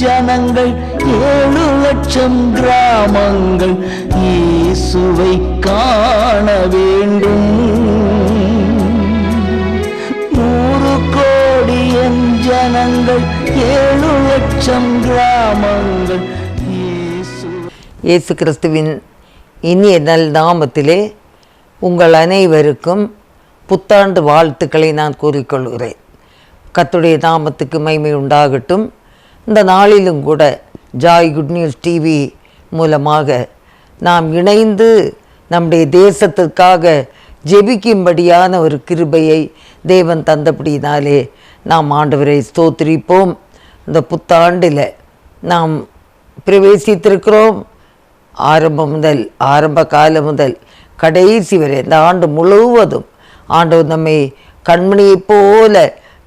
ஜனங்கள் 7 லட்சம் கிராமங்கள் இயேசுவை காண வேண்டும். 100 கோடி ஜனங்கள் 7 லட்சம் கிராமங்கள் இயேசு கிறிஸ்துவின் இனிய நல் நாமத்திலே உங்கள் அனைவருக்கும் புத்தாண்டு வாழ்த்துக்களை நான் கூறிக்கொள்கிறேன். கர்த்தருடைய நாமத்துக்கு மகிமை உண்டாகட்டும். இந்த நாளிலும் கூட ஜாய் குட் நியூஸ் டிவி மூலமாக நாம் இணைந்து நம்முடைய தேசத்திற்காக ஜெபிக்கும்படியான ஒரு கிருபையை தேவன் தந்தபடியினாலே நாம் ஆண்டவரை ஸ்தோத்திரிப்போம். இந்த புத்தாண்டில் நாம் பிரவேசித்திருக்கிறோம். ஆரம்ப காலம் முதல் கடைசி வரை இந்த ஆண்டு முழுவதும் ஆண்டவர் நம்மை கண்மணியைப் போல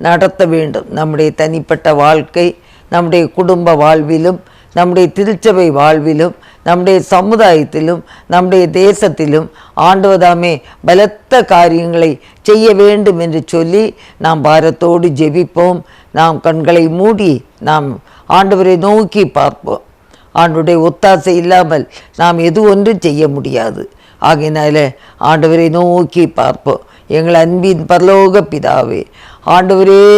நடத்த வேண்டும். நம்முடைய தனிப்பட்ட வாழ்க்கை, நம்முடைய குடும்ப வாழ்விலும், நம்முடைய திருச்சபை வாழ்விலும், நம்முடைய சமுதாயத்திலும், நம்முடைய தேசத்திலும் ஆண்டவர் தாமே பலத்த காரியங்களை செய்ய வேண்டும் என்று சொல்லி நாம் பாரத்தோடு ஜெபிப்போம். நாம் கண்களை மூடி நாம் ஆண்டவரை நோக்கி பார்ப்போம். ஆண்டவருடைய ஒத்தாசை இல்லாமல் நாம் எது ஒன்றும் செய்ய முடியாது. ஆகையினால ஆண்டவரை நோக்கி பார்ப்போம். எங்கள் அன்பின் பரலோக பிதாவே, ஆண்டவரே,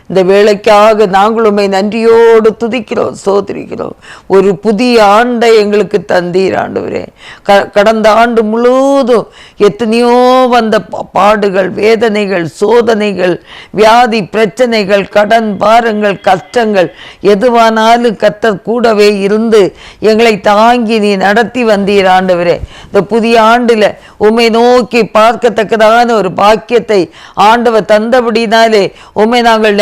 இந்த வேளைக்காக நாங்கள் உம்மை நன்றியோடு துதிக்கிறோம், சோதரிக்கிறோம். ஒரு புதிய ஆண்டை எங்களுக்கு தந்தீர் ஆண்டவரே. கடந்த ஆண்டு முழுவதும் எத்தனையோ வந்த பாடுகள், வேதனைகள், சோதனைகள், வியாதி பிரச்சனைகள், கடன் பாரங்கள், கஷ்டங்கள் எதுவானாலும் கர்த்தர் கூடவே இருந்து எங்களை தாங்கி நீ நடத்தி வந்தீர் ஆண்டவரே. இந்த புதிய ஆண்டில் உம்மை நோக்கி பார்க்கத்தக்கதான ஒரு பாக்கியத்தை ஆண்டவர் தந்தபடினாலே உம்மை நாங்கள்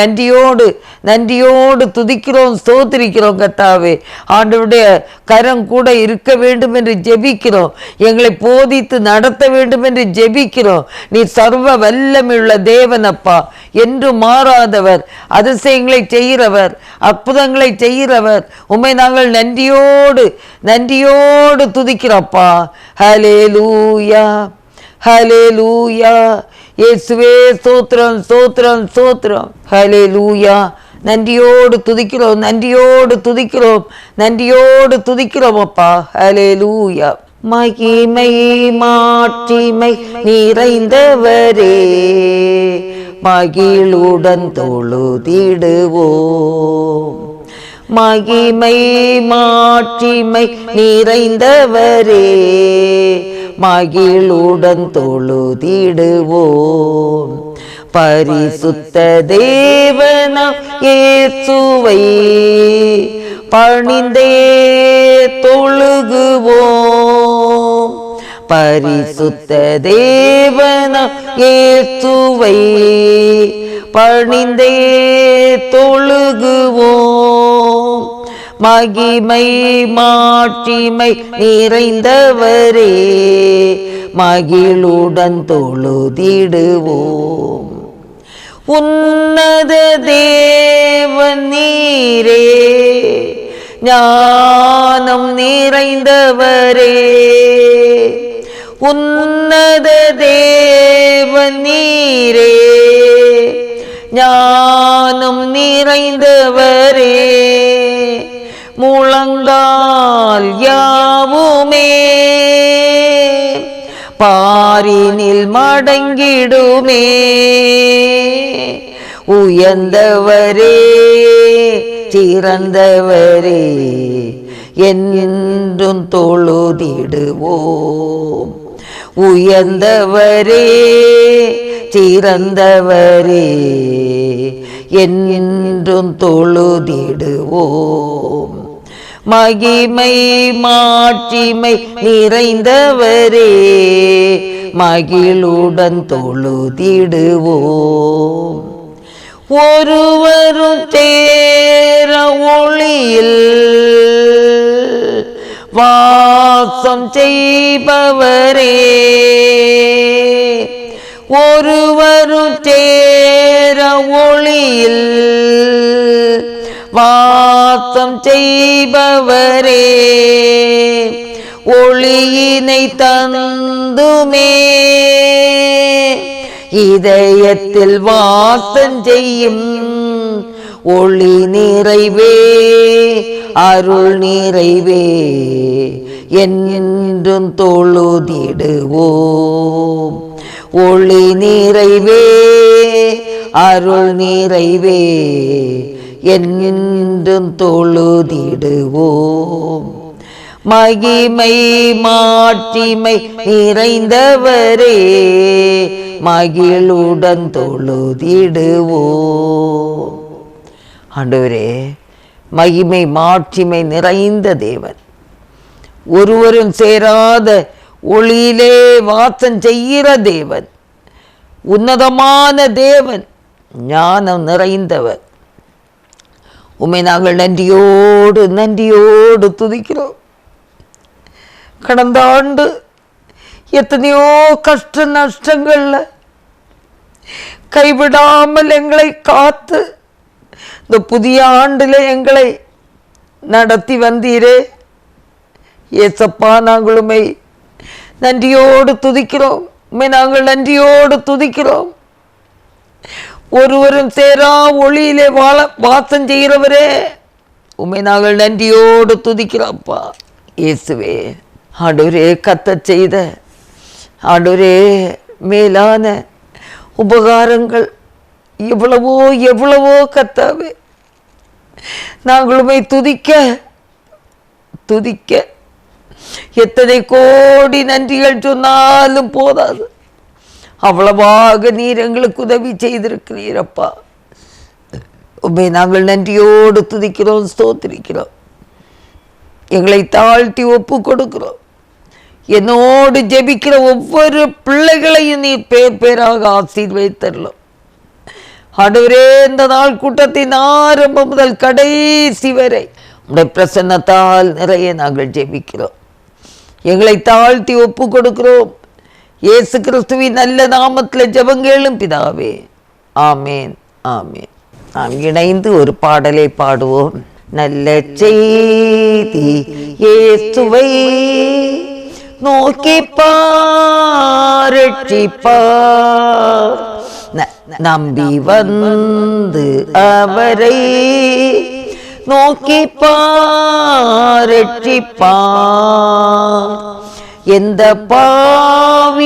நன்றியோடு துதிக்கிறோம், ஸ்தோத்திரிக்கிறோம். கர்த்தாவே, ஆண்டவருடைய கரம் கூட இருக்க வேண்டும் என்று ஜெபிக்கிறோம். எங்களை போதித்து நடத்த வேண்டும் என்று ஜெபிக்கிறோம். நீ சர்வ வல்லமையுள்ள தேவன் அப்பா, என்று மாறாதவர், அதிசயங்களை செய்கிறவர், அற்புதங்களை செய்கிறவர். உம்மை நாங்கள் நன்றியோடு துதிக்கிறோப்பா. ஹல்லேலூயா, ஹல்லேலூயா. இயேசுவே ஸ்தோத்திரம், ஸ்தோத்திரம், ஸ்தோத்திரம். ஹல்லேலூயா. நன்றியோடு துதிக்கிறோம் அப்பா. ஹல்லேலூயா. மகிமை மாட்சிமை நிறைந்தவரே, மகிழுடன் தொழுதிடுவோம். மகிமை மாட்சிமை நிறைந்தவரே, மகிழுடன் தொழுதிடுவோம். பரிசுத்த தேவனாம் இயேசுவை பணிந்தே தொழுகுவோம். பரிசுத்த தேவனாம் இயேசுவை பணிந்தே தொழுகுவோம். மகிமை மாட்சிமை நிறைந்தவரே, மகிழுடன் தொழுதிடுவோம். உன்னத தேவன் நீரே, ஞானம் நிறைந்தவரே. உன்னத தேவன் நீரே, ஞானம் நிறைந்தவரே. முழங்கால் யாவுமே பாரினில் மடங்கிடுமே. உயர்ந்தவரே, சிறந்தவரே, என்றும் தொழுதிடுவோம். உயர்ந்தவரே, சிறந்தவரே, என்றும் தொழுதிடுவோம். மகிமை மாட்சிமை நிறைந்தவரே, மகிழுடன் தொழுதிடுவோம். ஒருவரும் தேர ஒளியில் வாசம் செய்பவரே, ஒருவரும் தேர ஒளியில் வாசம் செய்பவரே. ஒளியினை தந்துமே இதயத்தில் வாசம் செய்யும் ஒளி நிறைவே அருள் நிறைவே என்றும் தொழுதிடுவோம். ஒளி நிறைவே அருள் நிறைவே என்றும் தொழுதிடுவோம். மகிமை மாட்சிமை நிறைந்தவரே மகிழுடன் தொழுதிடுவோம். ஆண்டவரே, மகிமை மாட்சிமை நிறைந்த தேவன், ஒருவரும் சேராத ஒளியிலே வாசம் செய்கிற தேவன், உன்னதமான தேவன், ஞானம் நிறைந்தவர். உம்மை நாங்கள் நன்றியோடு துதிக்கிறோம். கடந்த ஆண்டு எத்தனையோ கஷ்ட நஷ்டங்கள்ல கைவிடாமல் எங்களை காத்து இந்த புதிய ஆண்டுல எங்களை நடத்தி வந்தீரே ஏசப்பா. நாங்கள் உம்மை நன்றியோடு துதிக்கிறோம். உம்மை நாங்கள் நன்றியோடு துதிக்கிறோம். ஒருவரும் சேரா ஒளியிலே வாசம் செய்கிறவரே, உம்மை நாங்கள் நன்றியோடு துதிக்கிறோம்ப்பா. இயேசுவே, ஆண்டவரே, கத்தச் செய்த ஆண்டவரே மேலான உபகாரங்கள் எவ்வளவோ எவ்வளவோ கத்தாவே. நாங்கள் உம்மை துதிக்க எத்தனை கோடி நன்றிகள் சொன்னாலும் போதாது. அவ்வளவாக நீர் எங்களுக்கு உதவி செய்திருக்கிறீரப்பா. உம்மை நாங்கள் நன்றியோடு துதிக்கிறோம், ஸ்தோத்திரிக்கிறோம். எங்களை தாழ்த்தி ஒப்பு கொடுக்கிறோம். என்னோடு ஜெபிக்கிற ஒவ்வொரு பிள்ளைகளையும் நீ பேர் பேராக ஆசீர்வதித்தரலாம். ஆண்டவரே, இந்த நாள் கூட்டத்தின் ஆரம்பம் முதல் கடைசி வரை உடைய பிரசன்னத்தால் நிறைய நாங்கள் ஜெபிக்கிறோம். எங்களை தாழ்த்தி ஒப்பு கொடுக்கிறோம். இயேசு கிறிஸ்துவின் நல்ல நாமத்தில் ஜெபங்கேளும் பிதாவே, ஆமேன், ஆமேன். நாம் இணைந்து ஒரு பாடலை பாடுவோம். நல்ல செய்தி இயேசுவை நோக்கி பாரட்சிப்பார், நம்பி வந்து அவரை நோக்கி பாரட்சிப்பார். எந்த பாவியாயினும்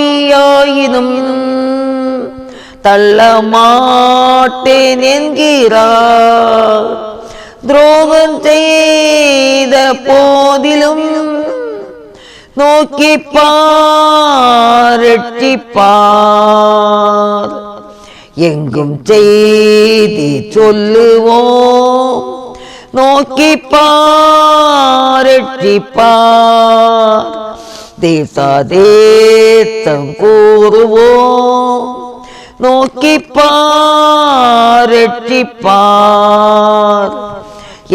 தள்ளமாட்டேன் என்கிறார். துரோகம் செய்த போதிலும் நோக்கி பாரட்சிப்பார். எங்கும் செய்தி சொல்லுவோம், நோக்கி பாரட்சிப்பார். தேசம் கூறுவோம், நோக்கி பாரட்சிப்பார்.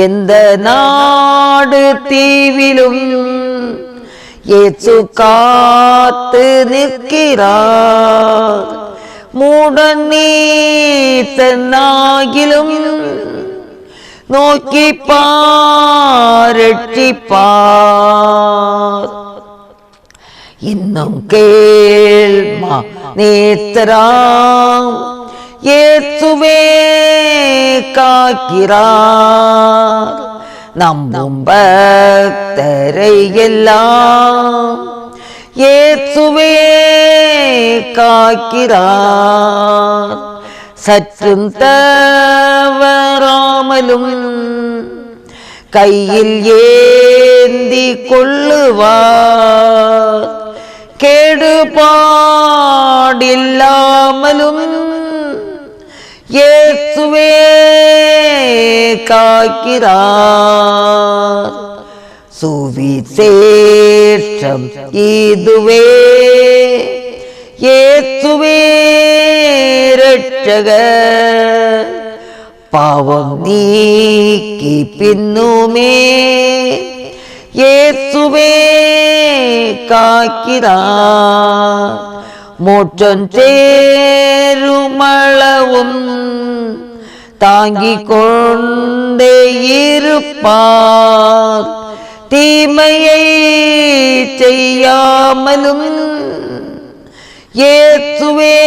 எந்த நாடு தீவிலும் இயேசு காத்து நிற்கிறார். மூடன் நீத்தனாகிலும் நோக்கி பாரட்சிப்பார். இன்னும் கேள்மா நேத்தராம் இயேசுவே காக்கிறார். நம்பும் பக்தரை எல்லாம் இயேசுவே காக்கிறார். சற்றும் தவறாமலும் கையில் ஏந்தி கொள்ளுவார். கேடுபாடில்லாமலும் இயேசுவே காக்கிறார். சுவிசேஷம் இதுவே, இயேசுவே இரட்சகர். பாவம் நீக்கி பின்னுமே இயேசுவே காக்கிறார். மோட்சம் சேருமளவும் தாங்கிக் கொண்டே இருப்பார். தீமையை செய்யாமலும் இயேசுவே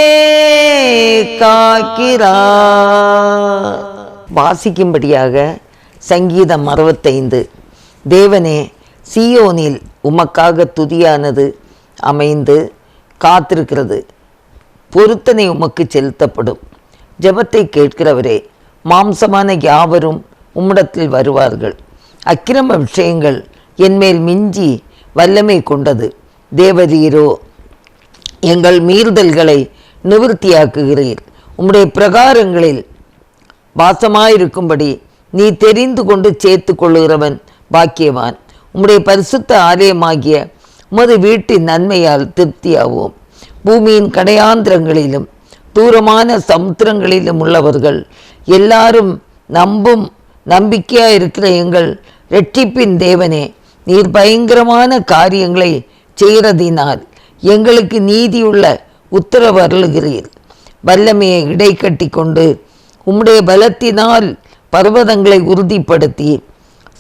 காக்கிறார். வாசிக்கும்படியாக சங்கீதம் 65. தேவனே, சீயோனில் உமக்காக துதியானது அமைந்து காத்திருக்கிறது, பொருத்தனை உமக்கு செலுத்தப்படும். ஜெபத்தை கேட்கிறவரே, மாம்சமான யாவரும் உம்மிடத்தில் வருவார்கள். அக்கிரம விஷயங்கள் என்மேல் மிஞ்சி வல்லமை கொண்டது. தேவரீரோ எங்கள் மீறுதல்களை நிவர்த்தியாக்குகிறீர். உம்முடைய பிரகாரங்களில் வாசமாயிருக்கும்படி நீ தெரிந்து கொண்டு சேர்த்து கொள்ளுகிறவன் பாக்கியவான். உம்முடைய பரிசுத்த ஆலயமாகிய உமது வீட்டின் நன்மையால் திருப்தியாவோம். பூமியின் கடையாந்திரங்களிலும் தூரமான சமுத்திரங்களிலும் உள்ளவர்கள் எல்லாரும் நம்பும் நம்பிக்கையாக இருக்கிற எங்கள் இரட்சிப்பின் தேவனே, நீர் பயங்கரமான காரியங்களை செய்கிறதினால் எங்களுக்கு நீதியுள்ள உத்தரவு அருளுகிறீர். வல்லமையை இடை கட்டி கொண்டு உம்முடைய பலத்தினால் பர்வதங்களை உறுதிப்படுத்தி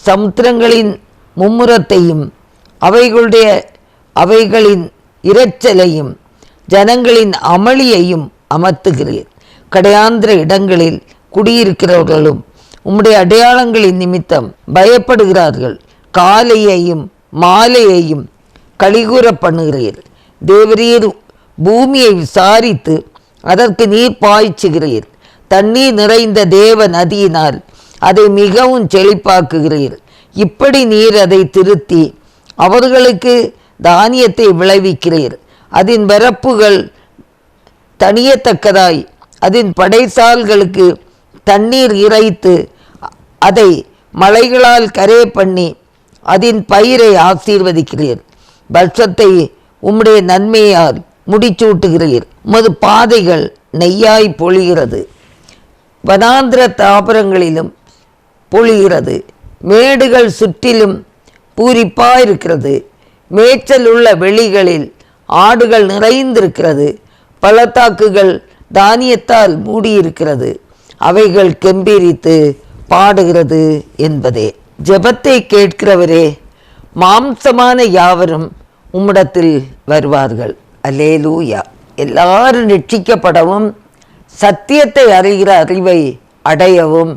சமுத்திரங்களின் மும்முரத்தையும் அவைகளின் இரைச்சலையும் ஜனங்களின் அமளியையும் அமர்த்துகிறீர். கடையாந்திர இடங்களில் குடியிருக்கிறவர்களும் உம்முடைய அடையாளங்களின் நிமித்தம் பயப்படுகிறார்கள். காலையையும் மாலையையும் கலிகூற பண்ணுகிறீர். தேவரீர் பூமியை விசாரித்து அதற்கு நீர் பாய்ச்சுகிறீர். தண்ணீர் நிறைந்த தேவ நதியினால் அதை மிகவும் செழிப்பாக்குகிறீர். இப்படி நீர் அதை திருத்தி அவர்களுக்கு தானியத்தை விளைவிக்கிறீர். அதன் வரப்புகள் தணியத்தக்கதாய் அதன் படைசால்களுக்கு தண்ணீர் இறைத்து அதை மலைகளால் கரே பண்ணி அதன் பயிரை ஆசீர்வதிக்கிறீர். வருஷத்தை உம்முடைய நன்மையால் முடிச்சூட்டுகிறீர். உமது பாதைகள் நெய்யாய் பொழிகிறது, வனாந்திர தாபரங்களிலும் பொழிகிறது. மேடுகள் சுற்றிலும் பூரிப்பாயிருக்கிறது. மேய்ச்சல் உள்ள வெளிகளில் ஆடுகள் நிறைந்திருக்கிறது. பள்ளத்தாக்குகள் தானியத்தால் மூடியிருக்கிறது. அவைகள் கெம்பீரித்து பாடுகிறது என்பதே. ஜெபத்தை கேட்கிறவரே, மாம்சமான யாவரும் உம்மிடத்தில் வருவார்கள். அல்லேலூயா. எல்லாரும் ரட்சிக்கப்படவும் சத்தியத்தை அறிகிற அறிவை அடையவும்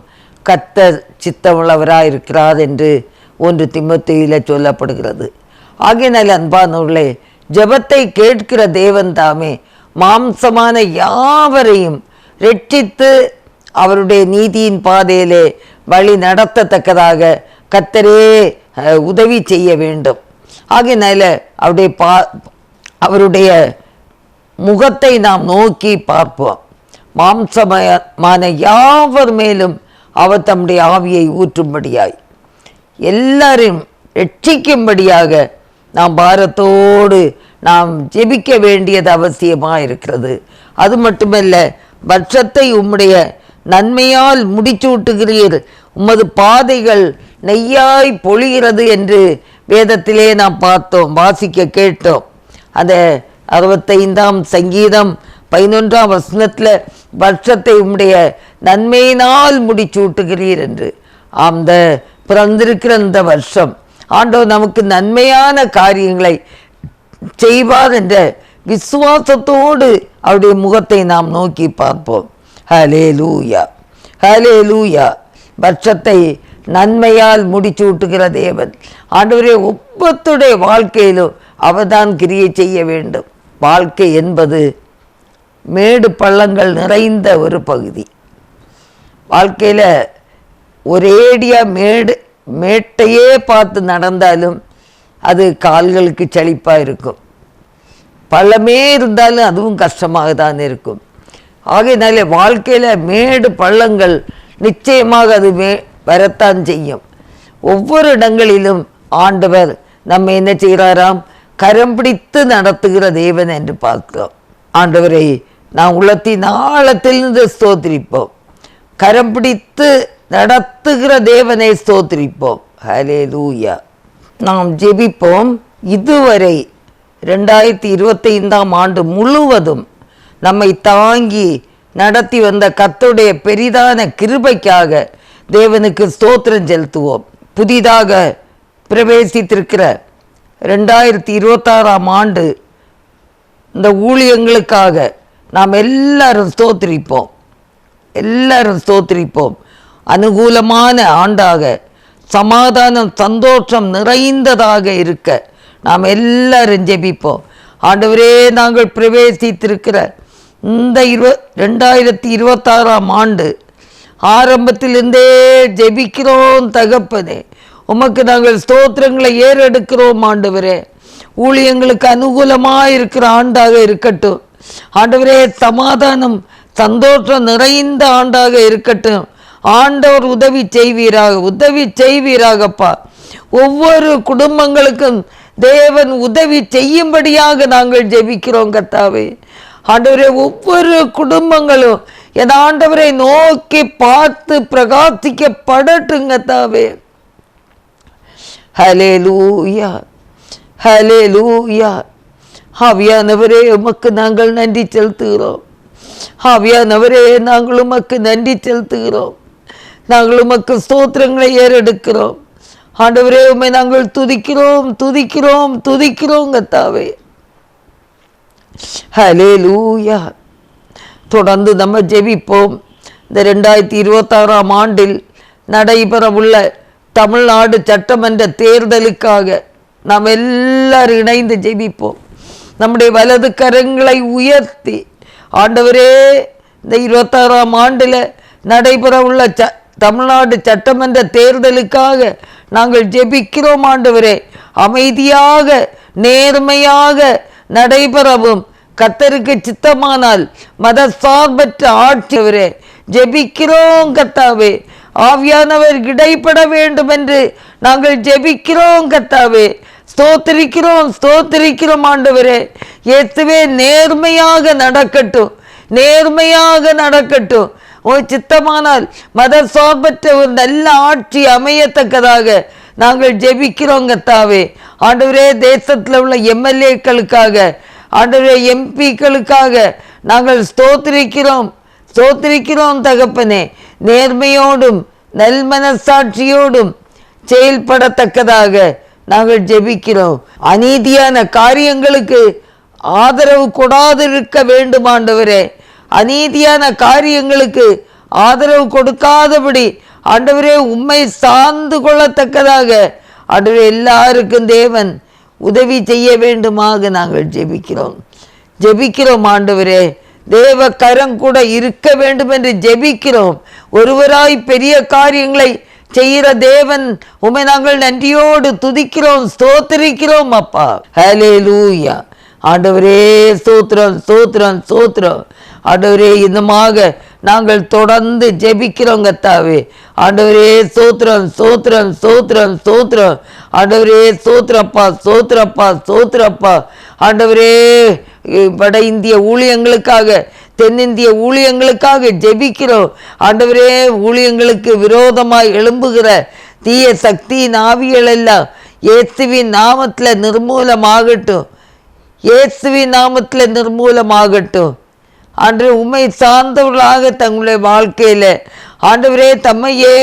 கர்த்தர் சித்தமுள்ளவராயிருக்கிறார் என்று 1 தீமோத்தேயுவில் சொல்லப்படுகிறது. ஆகையினால் அன்பானவர்களே, ஜெபத்தை கேட்கிற தேவன் தாமே மாம்சமான யாவரையும் ரட்சித்து அவருடைய நீதியின் பாதையிலே வழி நடத்தத்தக்கதாக கர்த்தரே உதவி செய்ய வேண்டும். ஆகையினால அவருடைய முகத்தை நாம் நோக்கி பார்ப்போம். மாம்சமான யாவர் மேலும் அவர் தம்முடைய ஆவியை ஊற்றும்படியாய் எல்லாரையும் ரட்சிக்கும்படியாக நாம் பாரத்தோடு நாம் ஜெபிக்க வேண்டியது அவசியமாக இருக்கிறது. அது மட்டுமல்ல, வருஷத்தை உம்முடைய நன்மையால் முடிச்சூட்டுகிறீர், உமது பாதைகள் நெய்யாய் பொழிகிறது என்று வேதத்திலே நாம் பார்த்தோம், வாசிக்க கேட்டோம். அந்த 65ஆம் சங்கீதம் 11ஆம் வசனத்தில் வருஷத்தை உம்முடைய நன்மையினால் முடிச்சூட்டுகிறீர் என்று. அந்த பிறந்திருக்கிற இந்த வருஷம் ஆண்டவர் நமக்கு நன்மையான காரியங்களை செய்வார் என்ற விசுவாசத்தோடு அவருடைய முகத்தை நாம் நோக்கி பார்ப்போம். ஹல்லேலூயா, ஹல்லேலூயா. வருஷத்தை நன்மையால் முடிச்சூட்டுகிற தேவன் ஆண்டவரே, ஒவ்வொருடைய வாழ்க்கையிலும் அவர்தான் கிரியை செய்ய வேண்டும். வாழ்க்கை என்பது மேடு பள்ளங்கள் நிறைந்த ஒரு பகுதி. வாழ்க்கையில் ஒரேடியாக மேட்டையே பார்த்து நடந்தாலும் அது கால்களுக்கு செழிப்பாக இருக்கும். பள்ளமே இருந்தாலும் அதுவும் கஷ்டமாக தான் இருக்கும். ஆகையினாலே வாழ்க்கையில் மேடு பள்ளங்கள் நிச்சயமாக அது வரத்தான் செய்யும். ஒவ்வொரு இடங்களிலும் ஆண்டவர் நம்ம என்ன செய்கிறாராம்? கரம் பிடித்து நடத்துகிற தேவன் என்று பார்க்கிறோம். ஆண்டவரை நாம் உள்ளத்தின் ஆழத்திலிருந்து ஸ்தோத்திரிப்போம். கரம் பிடித்து நடத்துகிற தேவனை ஸ்தோத்திரிப்போம். ஹல்லேலூயா. நாம் ஜெபிப்போம். இதுவரை 2025ஆம் ஆண்டு முழுவதும் நம்மை தாங்கி நடத்தி வந்த கர்த்தருடைய பெரிதான கிருபைக்காக தேவனுக்கு ஸ்தோத்திரம் செலுத்துவோம். புதிதாக பிரவேசித்திருக்கிற 2026ஆம் ஆண்டு இந்த ஊழியங்களுக்காக நாம் எல்லாரும் ஸ்தோத்திரிப்போம். அனுகூலமான ஆண்டாக, சமாதானம் சந்தோஷம் நிறைந்ததாக இருக்க நாம் எல்லாரும் ஜெபிப்போம். ஆண்டவரே, நாங்கள் பிரவேசித்திருக்கிற இந்த 2026ஆம் ஆண்டு ஆரம்பத்திலிருந்தே ஜெபிக்கிறோம் தகப்பனே. உமக்கு நாங்கள் ஸ்தோத்திரங்களை ஏறெடுக்கிறோம் ஆண்டவரே. ஊழியங்களுக்கு அனுகூலமாக இருக்கிற ஆண்டாக இருக்கட்டும் ஆண்டவரே. சமாதானம் சந்தோஷம் நிறைந்த ஆண்டாக இருக்கட்டும். ஆண்டவர் உதவி செய்வீராகப்பா. ஒவ்வொரு குடும்பங்களுக்கும் தேவன் உதவி செய்யும்படியாக நாங்கள் ஜெபிக்கிறோம் கர்த்தாவே. ஆண்டவரே, ஒவ்வொரு குடும்பங்களும் என் ஆண்டவரை நோக்கி பார்த்து பிரகாசிக்கப்படட்டும் கர்த்தாவே. ஹல்லேலூயா, ஹல்லேலூயா. ஆவியானவரே, உமக்கு நாங்கள் நன்றி செலுத்துகிறோம். ஆவியானவரே, நாங்கள் உமக்கு நன்றி செலுத்துகிறோம். நாங்கள் உமக்கு ஸ்தோத்திரங்களை ஏறெடுக்கிறோம் ஆண்டவரே. உம்மை நாங்கள் துதிக்கிறோம் கர்த்தாவே. ஹல்லேலூயா. தொடர்ந்து நம்ம ஜெபிப்போம். இந்த 2026ஆம் ஆண்டில் நடைபெறவுள்ள தமிழ்நாடு சட்டமன்ற தேர்தலுக்காக நாம் எல்லாரும் இணைந்து ஜெபிப்போம். நம்முடைய வலது கரங்களை உயர்த்தி ஆண்டவரே, இந்த 26ஆம் ஆண்டில் நடைபெறவுள்ள தமிழ்நாடு சட்டமன்ற தேர்தலுக்காக நாங்கள் ஜெபிக்கிறோம் ஆண்டவரே. அமைதியாக நேர்மையாக நடைபெறவும் கர்த்தருக்கு சித்தமானால் மத சார்பற்ற ஆட்சியவரே ஜெபிக்கிறோம் கர்த்தாவே. ஆவியானவர் இடைப்பட வேண்டும் என்று நாங்கள் ஜெபிக்கிறோம் கர்த்தாவே. ஸ்தோத்திரிக்கிறோம் ஆண்டவரே. இயேசுவே, நேர்மையாக நடக்கட்டும். சித்தமானால் மத சார்பற்ற ஒரு நல்ல ஆட்சி அமையத்தக்கதாக நாங்கள் ஜெபிக்கிறோம் கர்த்தாவே. ஆண்டவரே, தேசத்தில் உள்ள எம்எல்ஏக்களுக்காக ஆண்டவரே, எம்பிக்களுக்காக நாங்கள் ஸ்தோத்திரிக்கிறோம் தகப்பனே. நேர்மையோடும் நல்மனசாட்சியோடும் செயல்படத்தக்கதாக நாங்கள் ஜெபிக்கிறோம். அநீதியான காரியங்களுக்கு ஆதரவு கொடாதிருக்க வேண்டும் ஆண்டவரே. அநீதியான காரியங்களுக்கு ஆதரவு கொடுக்காதபடி ஆண்டவரே உம்மை சார்ந்து கொள்ளத்தக்கதாக ஆண்டவரே எல்லாருக்கும் தேவன் உதவி செய்ய வேண்டுமாக நாங்கள் ஜெபிக்கிறோம் ஆண்டவரே. தேவ கரம் கூட இருக்க வேண்டும் என்று ஜெபிக்கிறோம். ஒருவராய் பெரிய காரியங்களை செய்கிற தேவன் உம்மை நாங்கள் நன்றியோடு துதிக்கிறோம், ஸ்தோத்திரிக்கிறோம் அப்பா. ஹல்லேலூயா. ஆண்டவரே, ஸ்தோத்திரம். ஆண்டவரே, இன்னமாக நாங்கள் தொடர்ந்து ஜெபிக்கிறோம் கர்த்தாவே. ஆண்டவரே, ஸ்தோத்திரம். ஆண்டவரே, ஸ்தோத்திரப்பா. ஆண்டவரே, வட இந்திய ஊழியங்களுக்காக தென்னிந்திய ஊழியங்களுக்காக ஜெபிக்கிறோம் ஆண்டவரே. ஊழியங்களுக்கு விரோதமாய் எழும்புகிற தீய சக்தியின் ஆவிகள் எல்லாம் இயேசுவின் நாமத்தில் நிர்மூலமாகட்டும். ஆண்டவரே, உம்மை சார்ந்தவர்களாக தங்களுடைய வாழ்க்கையில் ஆண்டவரே தம்மையே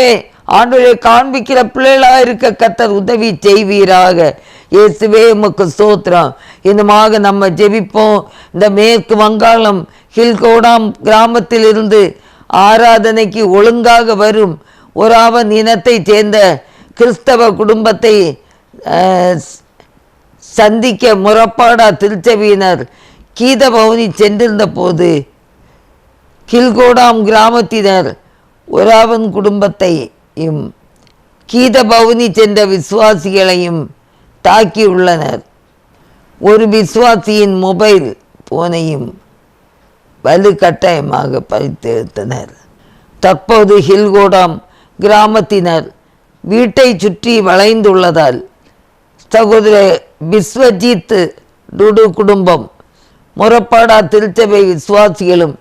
ஆண்டவரை காண்பிக்கிற பிள்ளைகளாக இருக்க கர்த்தர் உதவி செய்வீராக. இயேசுவே, உமக்கு ஸ்தோத்திரம். இன்னுமாக நம்ம ஜெபிப்போம். இந்த மேற்கு வங்காளம் ஹில்கோடாம் கிராமத்தில் இருந்து ஆராதனைக்கு ஒழுங்காக வரும் ஒராவன் இனத்தை சேர்ந்த கிறிஸ்தவ குடும்பத்தை சந்திக்க முறப்பாடா திருச்சபையினர் கீத பவனி சென்றிருந்த போது கில்கோடாம் கிராமத்தினர் ஒராவன் குடும்பத்தையும் கீத பவனி சென்ற விசுவாசிகளையும் தாக்கியுள்ளனர். ஒரு விசுவாசியின் மொபைல் போனையும் வலுக்கட்டாயமாக பறித்தெடுத்தனர். தற்போது ஹில்கோடாம் கிராமத்தினர் வீட்டை சுற்றி வளைந்துள்ளதால் சகோதர பிஸ்வஜித் டுடு குடும்பம் முறப்பாடா திருச்சபை விசுவாசிகளும்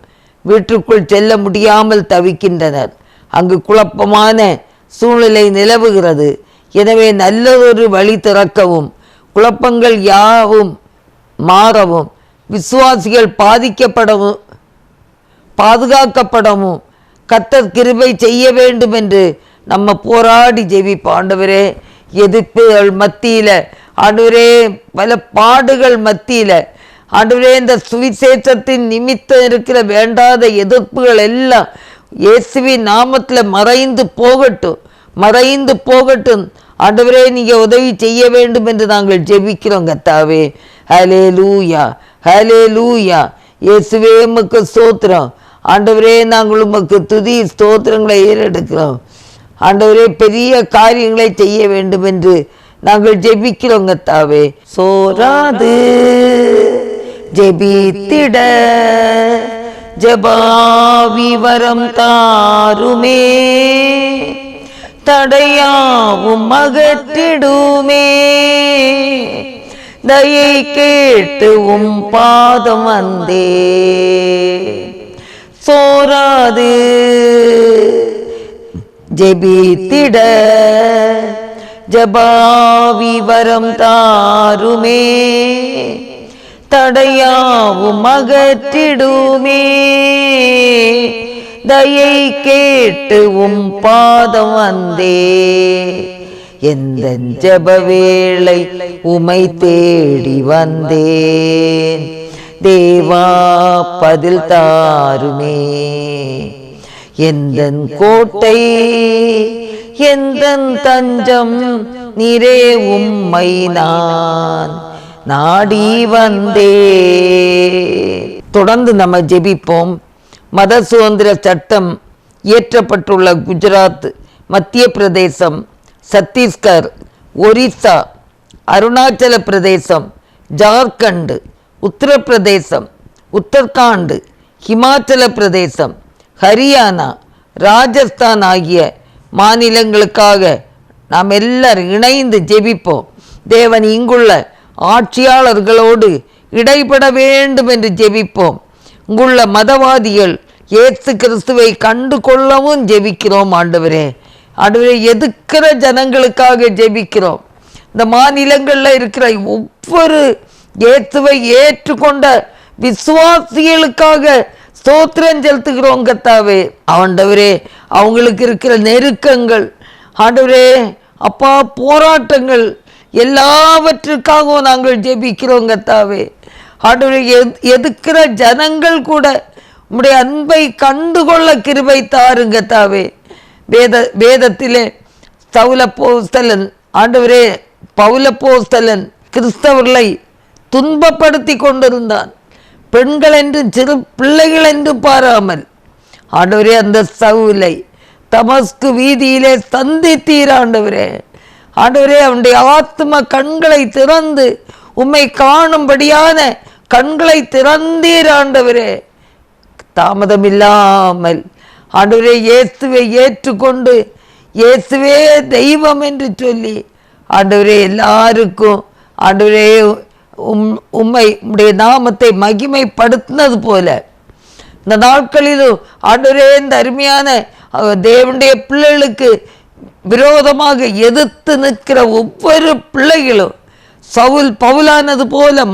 வீட்டுக்குள் செல்ல முடியாமல் தவிக்கின்றனர். அங்கு குழப்பமான சூழ்நிலை நிலவுகிறது. எனவே நல்லதொரு வழி திறக்கவும் குழப்பங்கள் யாவும் மாறவும் விசுவாசிகள் பாதுகாக்கப்படவும் கர்த்தர் கிருபை செய்ய வேண்டும் என்று நம்ம போராடி ஜெபிப்போம். ஆண்டவரே, எதிர்ப்புகள் மத்தியில் ஆண்டவரே, பல பாடுகள் மத்தியில் ஆண்டவரே, இந்த சுவிசேஷத்தின் நிமித்தம் இருக்கிற வேண்டாத எதிர்ப்புகள் எல்லாம் இயேசுவின் நாமத்தில் மறைந்து போகட்டும், மறைந்து போகட்டும். ஆண்டவரே, நீங்க உதவி செய்ய வேண்டும் என்று நாங்கள் ஜெபிக்கிறோம் கர்த்தாவே. ஹல்லேலூயா, ஹல்லேலூயா. இயேசுவே உமக்கு ஸ்தோத்திரம். ஆண்டவரே, நாங்கள் உமக்கு துதி ஸ்தோத்திரங்களை ஏறெடுக்கிறோம். ஆண்டவரே, பெரிய காரியங்களை செய்ய வேண்டும் என்று நாங்கள் ஜெபிக்கிறோம் கர்த்தாவே. சோராது ஜெபித்திட ஜபாவி வரம் தாருமே, தடையாவும் அகற்றிடுமே, தயை கேட்டு பாதம் வந்தே. சோராது ஜெபித்திட ஜபாவி வரம் தாருமே, தடையாவும் அகற்றிடுமே, தயை கேட்டு பாதம் வந்தே. எந்த ஜப வேளை உமை தேடி வந்தேன், தேவா பதில் தாருமே. எந்தன் கோட்டை எந்தன் தஞ்சம் நீரே, உம்மை நான் நாடி வந்தே. தொடர்ந்து நம்ம ஜெபிப்போம். மத சுதந்திர சட்டம் இயற்றப்பட்டுள்ள குஜராத், மத்திய பிரதேசம், சத்தீஸ்கர், ஒரிசா, அருணாச்சல பிரதேசம், ஜார்க்கண்ட், உத்தரப்பிரதேசம், உத்தரகாண்ட், ஹிமாச்சல பிரதேசம், ஹரியானா, ராஜஸ்தான் ஆகிய மாநிலங்களுக்காக நாம் எல்லாரும் இணைந்து ஜெபிப்போம். தேவன் இங்குள்ள ஆட்சியாளர்களோடு இடைப்பட வேண்டும் என்று ஜெபிப்போம். இங்குள்ள மதவாதிகள் இயேசு கிறிஸ்துவை கண்டு கொள்ளவும் ஜெபிக்கிறோம். ஆண்டவரே, ஆண்டவரே, எதுக்கிற ஜனங்களுக்காக ஜெபிக்கிறோம். இந்த மாநிலங்களில் இருக்கிற ஒவ்வொரு இயேசுவை ஏற்றுக்கொண்ட விசுவாசிகளுக்காக ஸ்தோத்திரம் செலுத்துகிறோம் கர்த்தாவே. ஆண்டவரே, அவங்களுக்கு இருக்கிற நெருக்கங்கள், ஆண்டவரே அப்பா, போராட்டங்கள் எல்லாவற்றுக்காகவும் நாங்கள் ஜெபிக்கிறோம் கர்த்தாவே. ஆண்டவரே, எதுக்கிற ஜனங்கள் கூட உம்முடைய அன்பை கண்டுகொள்ள கிருபை தாருங்க கர்த்தாவே. வேதத்திலே சவுலப்போஸ்தலன், ஆண்டவரே பவுலப்போஸ்தலன் கிறிஸ்தவர்களை துன்பப்படுத்தி கொண்டிருந்தான். பெண்கள் என்று சிறு பிள்ளைகள் என்று பாராமல் ஆண்டவரே அந்த சவுலை தமஸ்கு வீதியிலே சந்தித்தீர். ஆண்டவரே, ஆண்டவரே, அவனுடைய ஆத்ம கண்களை திறந்து உம்மை காணும்படியான கண்களை திறந்தீர். ஆண்டவரே, தாமதமில்லாமல் ஆண்டவரே இயேசுவை ஏற்றுக்கொண்டு இயேசுவே தெய்வம் என்று சொல்லி ஆண்டவரே எல்லாருக்கும் ஆண்டவரே உம்மை உம்முடைய நாமத்தை மகிமைப்படுத்தினது போல இந்த நாட்களிலும் ஆண்டவரே இந்த அருமையான தேவனுடைய பிள்ளைகளுக்கு விரோதமாக எதிர்த்து நிற்கிற ஒவ்வொரு பிள்ளைகளும் சவுல் பவுலானது போல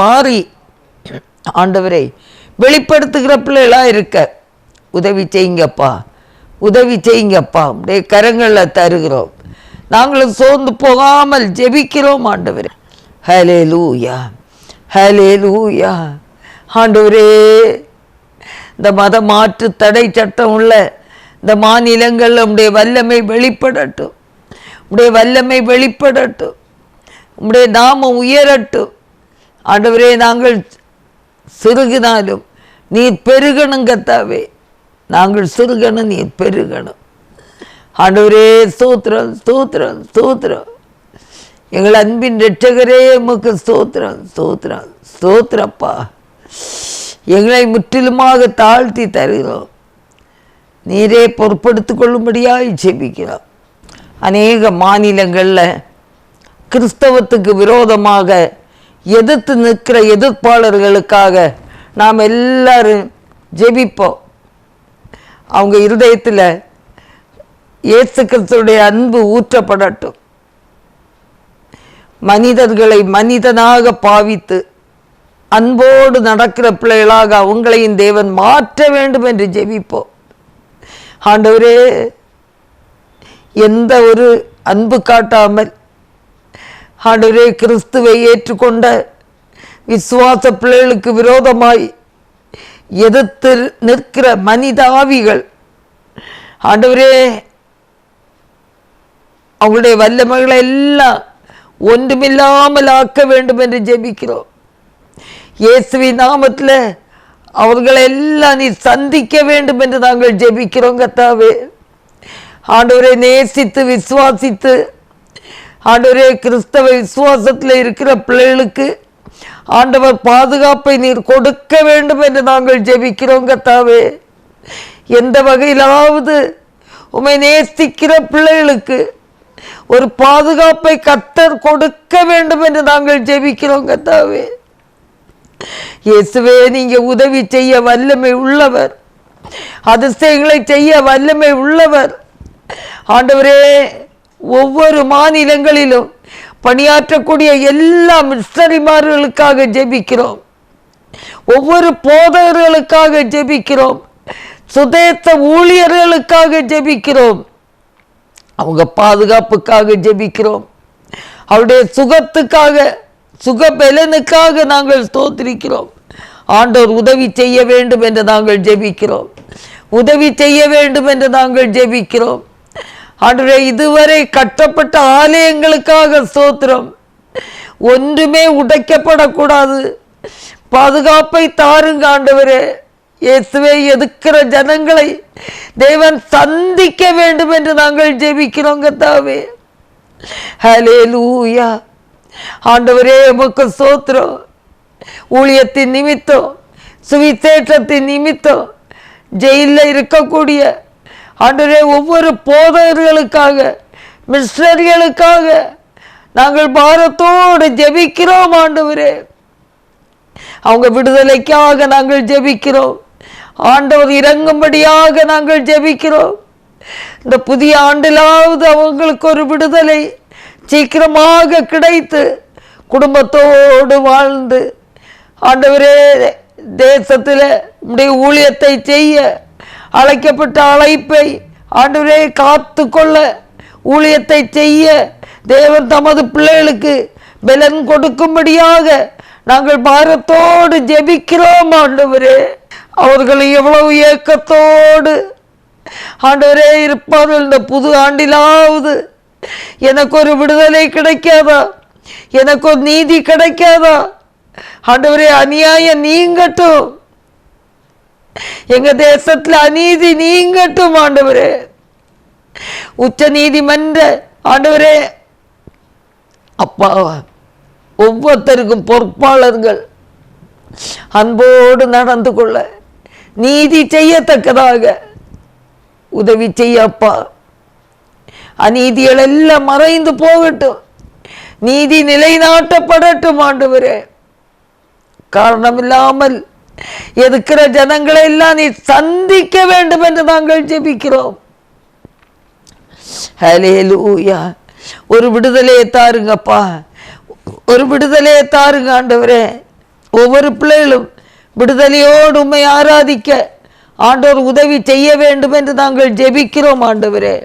மாறி ஆண்டவரை வெளிப்படுத்துகிற பிள்ளைகளாக இருக்க உதவி செய்யுங்கப்பா, உதவி செய்யுங்கப்பா. உடைய கரங்களில் தருகிறோம். நாங்களும் சோர்ந்து போகாமல் ஜெபிக்கிறோம் ஆண்டவரே. ஹல்லேலூயா, ஹல்லேலூயா. ஆண்டவரே, இந்த மத மாற்று தடை சட்டம் உள்ள இந்த மாநிலங்களில் உடைய வல்லமை வெளிப்படட்டும், உடைய வல்லமை வெளிப்படட்டும், உடைய நாமம் உயரட்டும். ஆண்டவரே, நாங்கள் சிறுகினாலும் நீர் பெருகணும் கர்த்தாவே. நாங்கள் சிறுகணும், நீர் பெருகணும். ஆண்டவரே, ஸ்தோத்திரம், ஸ்தோத்திரம், ஸ்தோத்திரம். எங்கள் அன்பின் இரட்சகரே, உமக்கு ஸ்தோத்திரம், ஸ்தோத்திரம், ஸ்தோத்திரப்பா. எங்களை முற்றிலுமாக தாழ்த்தி தருகிறோம். நீரே பொறுப்படுத்திக் கொள்ளும்படியாய் ஜெபிக்கிறோம். அநேக மாநிலங்களில் கிறிஸ்தவத்துக்கு விரோதமாக எதிர்த்து நிற்கிற எதிர்ப்பாளர்களுக்காக நாம் எல்லாரும் ஜெபிப்போம். அவங்க இருதயத்தில் இயேசு கிறிஸ்துவுடைய அன்பு ஊற்றப்படட்டும். மனிதர்களை மனிதனாக பாவித்து அன்போடு நடக்கிற பிள்ளைகளாக அவங்களையும் தேவன் மாற்ற வேண்டும் என்று ஜெபிப்போம். ஆண்டவரே, எந்த ஒரு அன்பு காட்டாமல் ஆண்டவரே கிறிஸ்துவை ஏற்றுக்கொண்ட விசுவாச பிள்ளைகளுக்கு விரோதமாய் எதிர்த்து நிற்கிற மனித ஆவிகள் ஆண்டவரே, அவங்களுடைய வல்லமைகளை எல்லாம் ஒன்றுமில்லாமல் ஆக்க வேண்டும் என்று ஜெபிக்கிறோம். இயேசுவின் நாமத்தில் அவர்களெல்லாம் நீ சந்திக்க வேண்டும் என்று நாங்கள் ஜெபிக்கிறோம் கர்த்தாவே. ஆண்டவரை நேசித்து விசுவாசித்து ஆண்டவரே கிறிஸ்தவ விசுவாசத்தில் இருக்கிற பிள்ளைகளுக்கு ஆண்டவர் பாதுகாப்பை நீர் கொடுக்க வேண்டும் என்று நாங்கள் ஜெபிக்கிறோம் கர்த்தாவே. எந்த வகையிலாவது உம்மை நேசிக்கிற பிள்ளைகளுக்கு ஒரு பாதுகாப்பை கர்த்தர் கொடுக்க வேண்டும் என்று நாங்கள் ஜெபிக்கிறோம் கர்த்தாவே. இயேசுவே, நீங்க உதவி செய்ய வல்லமை உள்ளவர், அதிசயங்களை செய்ய வல்லமை உள்ளவர். ஆண்டவரே, ஒவ்வொரு மாநிலங்களிலும் பணியாற்றக்கூடிய எல்லா மிஷனரிமார்களுக்காக ஜெபிக்கிறோம். ஒவ்வொரு போதகர்களுக்காக ஜெபிக்கிறோம். சுதேச ஊழியர்களுக்காக ஜெபிக்கிறோம். அவங்க பாதுகாப்புக்காக ஜெபிக்கிறோம். அவருடைய சுகத்துக்காக, சுகபலனுக்காக நாங்கள் ஸ்தோத்திரிக்கிறோம். ஆண்டவர் உதவி செய்ய வேண்டும் என்று நாங்கள் ஜெபிக்கிறோம். உதவி செய்ய வேண்டும் என்று நாங்கள் ஜெபிக்கிறோம். ஆண்டவரே, இதுவரை கட்டப்பட்ட ஆலயங்களுக்காக ஸ்தோத்திரம். ஒன்றுமே உடைக்கப்படக்கூடாது. பாதுகாப்பை தாருங்க ஆண்டவரே. இயேசுவே, எதுக்கிற ஜனங்களை தேவன் சந்திக்க வேண்டும் என்று நாங்கள் ஜெபிக்கிறோம் கர்த்தாவே. ஹல்லேலூயா. ஆண்டவரே, உமக்கு ஸ்தோத்திரம். ஊழியத்தின் நிமித்தம், சுவிசேஷத்தின் நிமித்தம் ஜெயிலில் இருக்கக்கூடிய ஆண்டவரே ஒவ்வொரு போதகர்களுக்காக, மிஷனரிகளுக்காக நாங்கள் பாரத்தோடு ஜெபிக்கிறோம் ஆண்டவரே. அவங்க விடுதலைக்காக நாங்கள் ஜெபிக்கிறோம். ஆண்டவர் இறங்கும்படியாக நாங்கள் ஜெபிக்கிறோம். இந்த புதிய ஆண்டிலாவது அவங்களுக்கு ஒரு விடுதலை சீக்கிரமாக கிடைத்து குடும்பத்தோடு வாழ்ந்து ஆண்டவரே தேசத்தில் உடைய ஊழியத்தை செய்ய அழைக்கப்பட்ட அழைப்பை ஆண்டவரே காத்து கொள்ள, ஊழியத்தை செய்ய தேவன் தமது பிள்ளைகளுக்கு பலன் கொடுக்கும்படியாக நாங்கள் பாரத்தோடு ஜெபிக்கிறோம் ஆண்டவரே. அவர்கள் எவ்வளவு ஏக்கத்தோடு ஆண்டவரே இருப்பார்கள். இந்த புது ஆண்டிலாவது எனக்கு ஒரு விடுதலை கிடைக்காதா, எனக்கு ஒரு நீதி கிடைக்காதா ஆண்டவரே, அநியாயம் நீங்கட்டும், எங்க தேசத்துல அநீதி நீங்கட்டும் ஆண்டவரே. உச்ச நீதிமன்ற ஆண்டவரே அப்பா, ஒவ்வொருத்தருக்கும் பொறுப்பாளர்கள் அன்போடு நடந்து கொள்ள, நீதி செய்யத்தக்கதாக உதவி செய்யப்பா. அநீதிகள் எல்லாம் மறைந்து போகட்டும், நீதி நிலைநாட்டப்படட்டும் ஆண்டவரே. காரணமில்லாமல் எதுக்கிற ஜனங்களை எல்லாம் நீ சந்திக்க வேண்டும் என்று நாங்கள் ஜெபிக்கிறோம். ஹல்லேலூயா. ஒரு விடுதலையை தாருங்கப்பா, ஒரு விடுதலையை தாருங்க ஆண்டவரே. ஒவ்வொரு பிள்ளைகளும் விடுதலையோடு உம்மை ஆராதிக்க ஆண்டவர் உதவி செய்ய வேண்டும் என்று நாங்கள் ஜெபிக்கிறோம் ஆண்டவரே.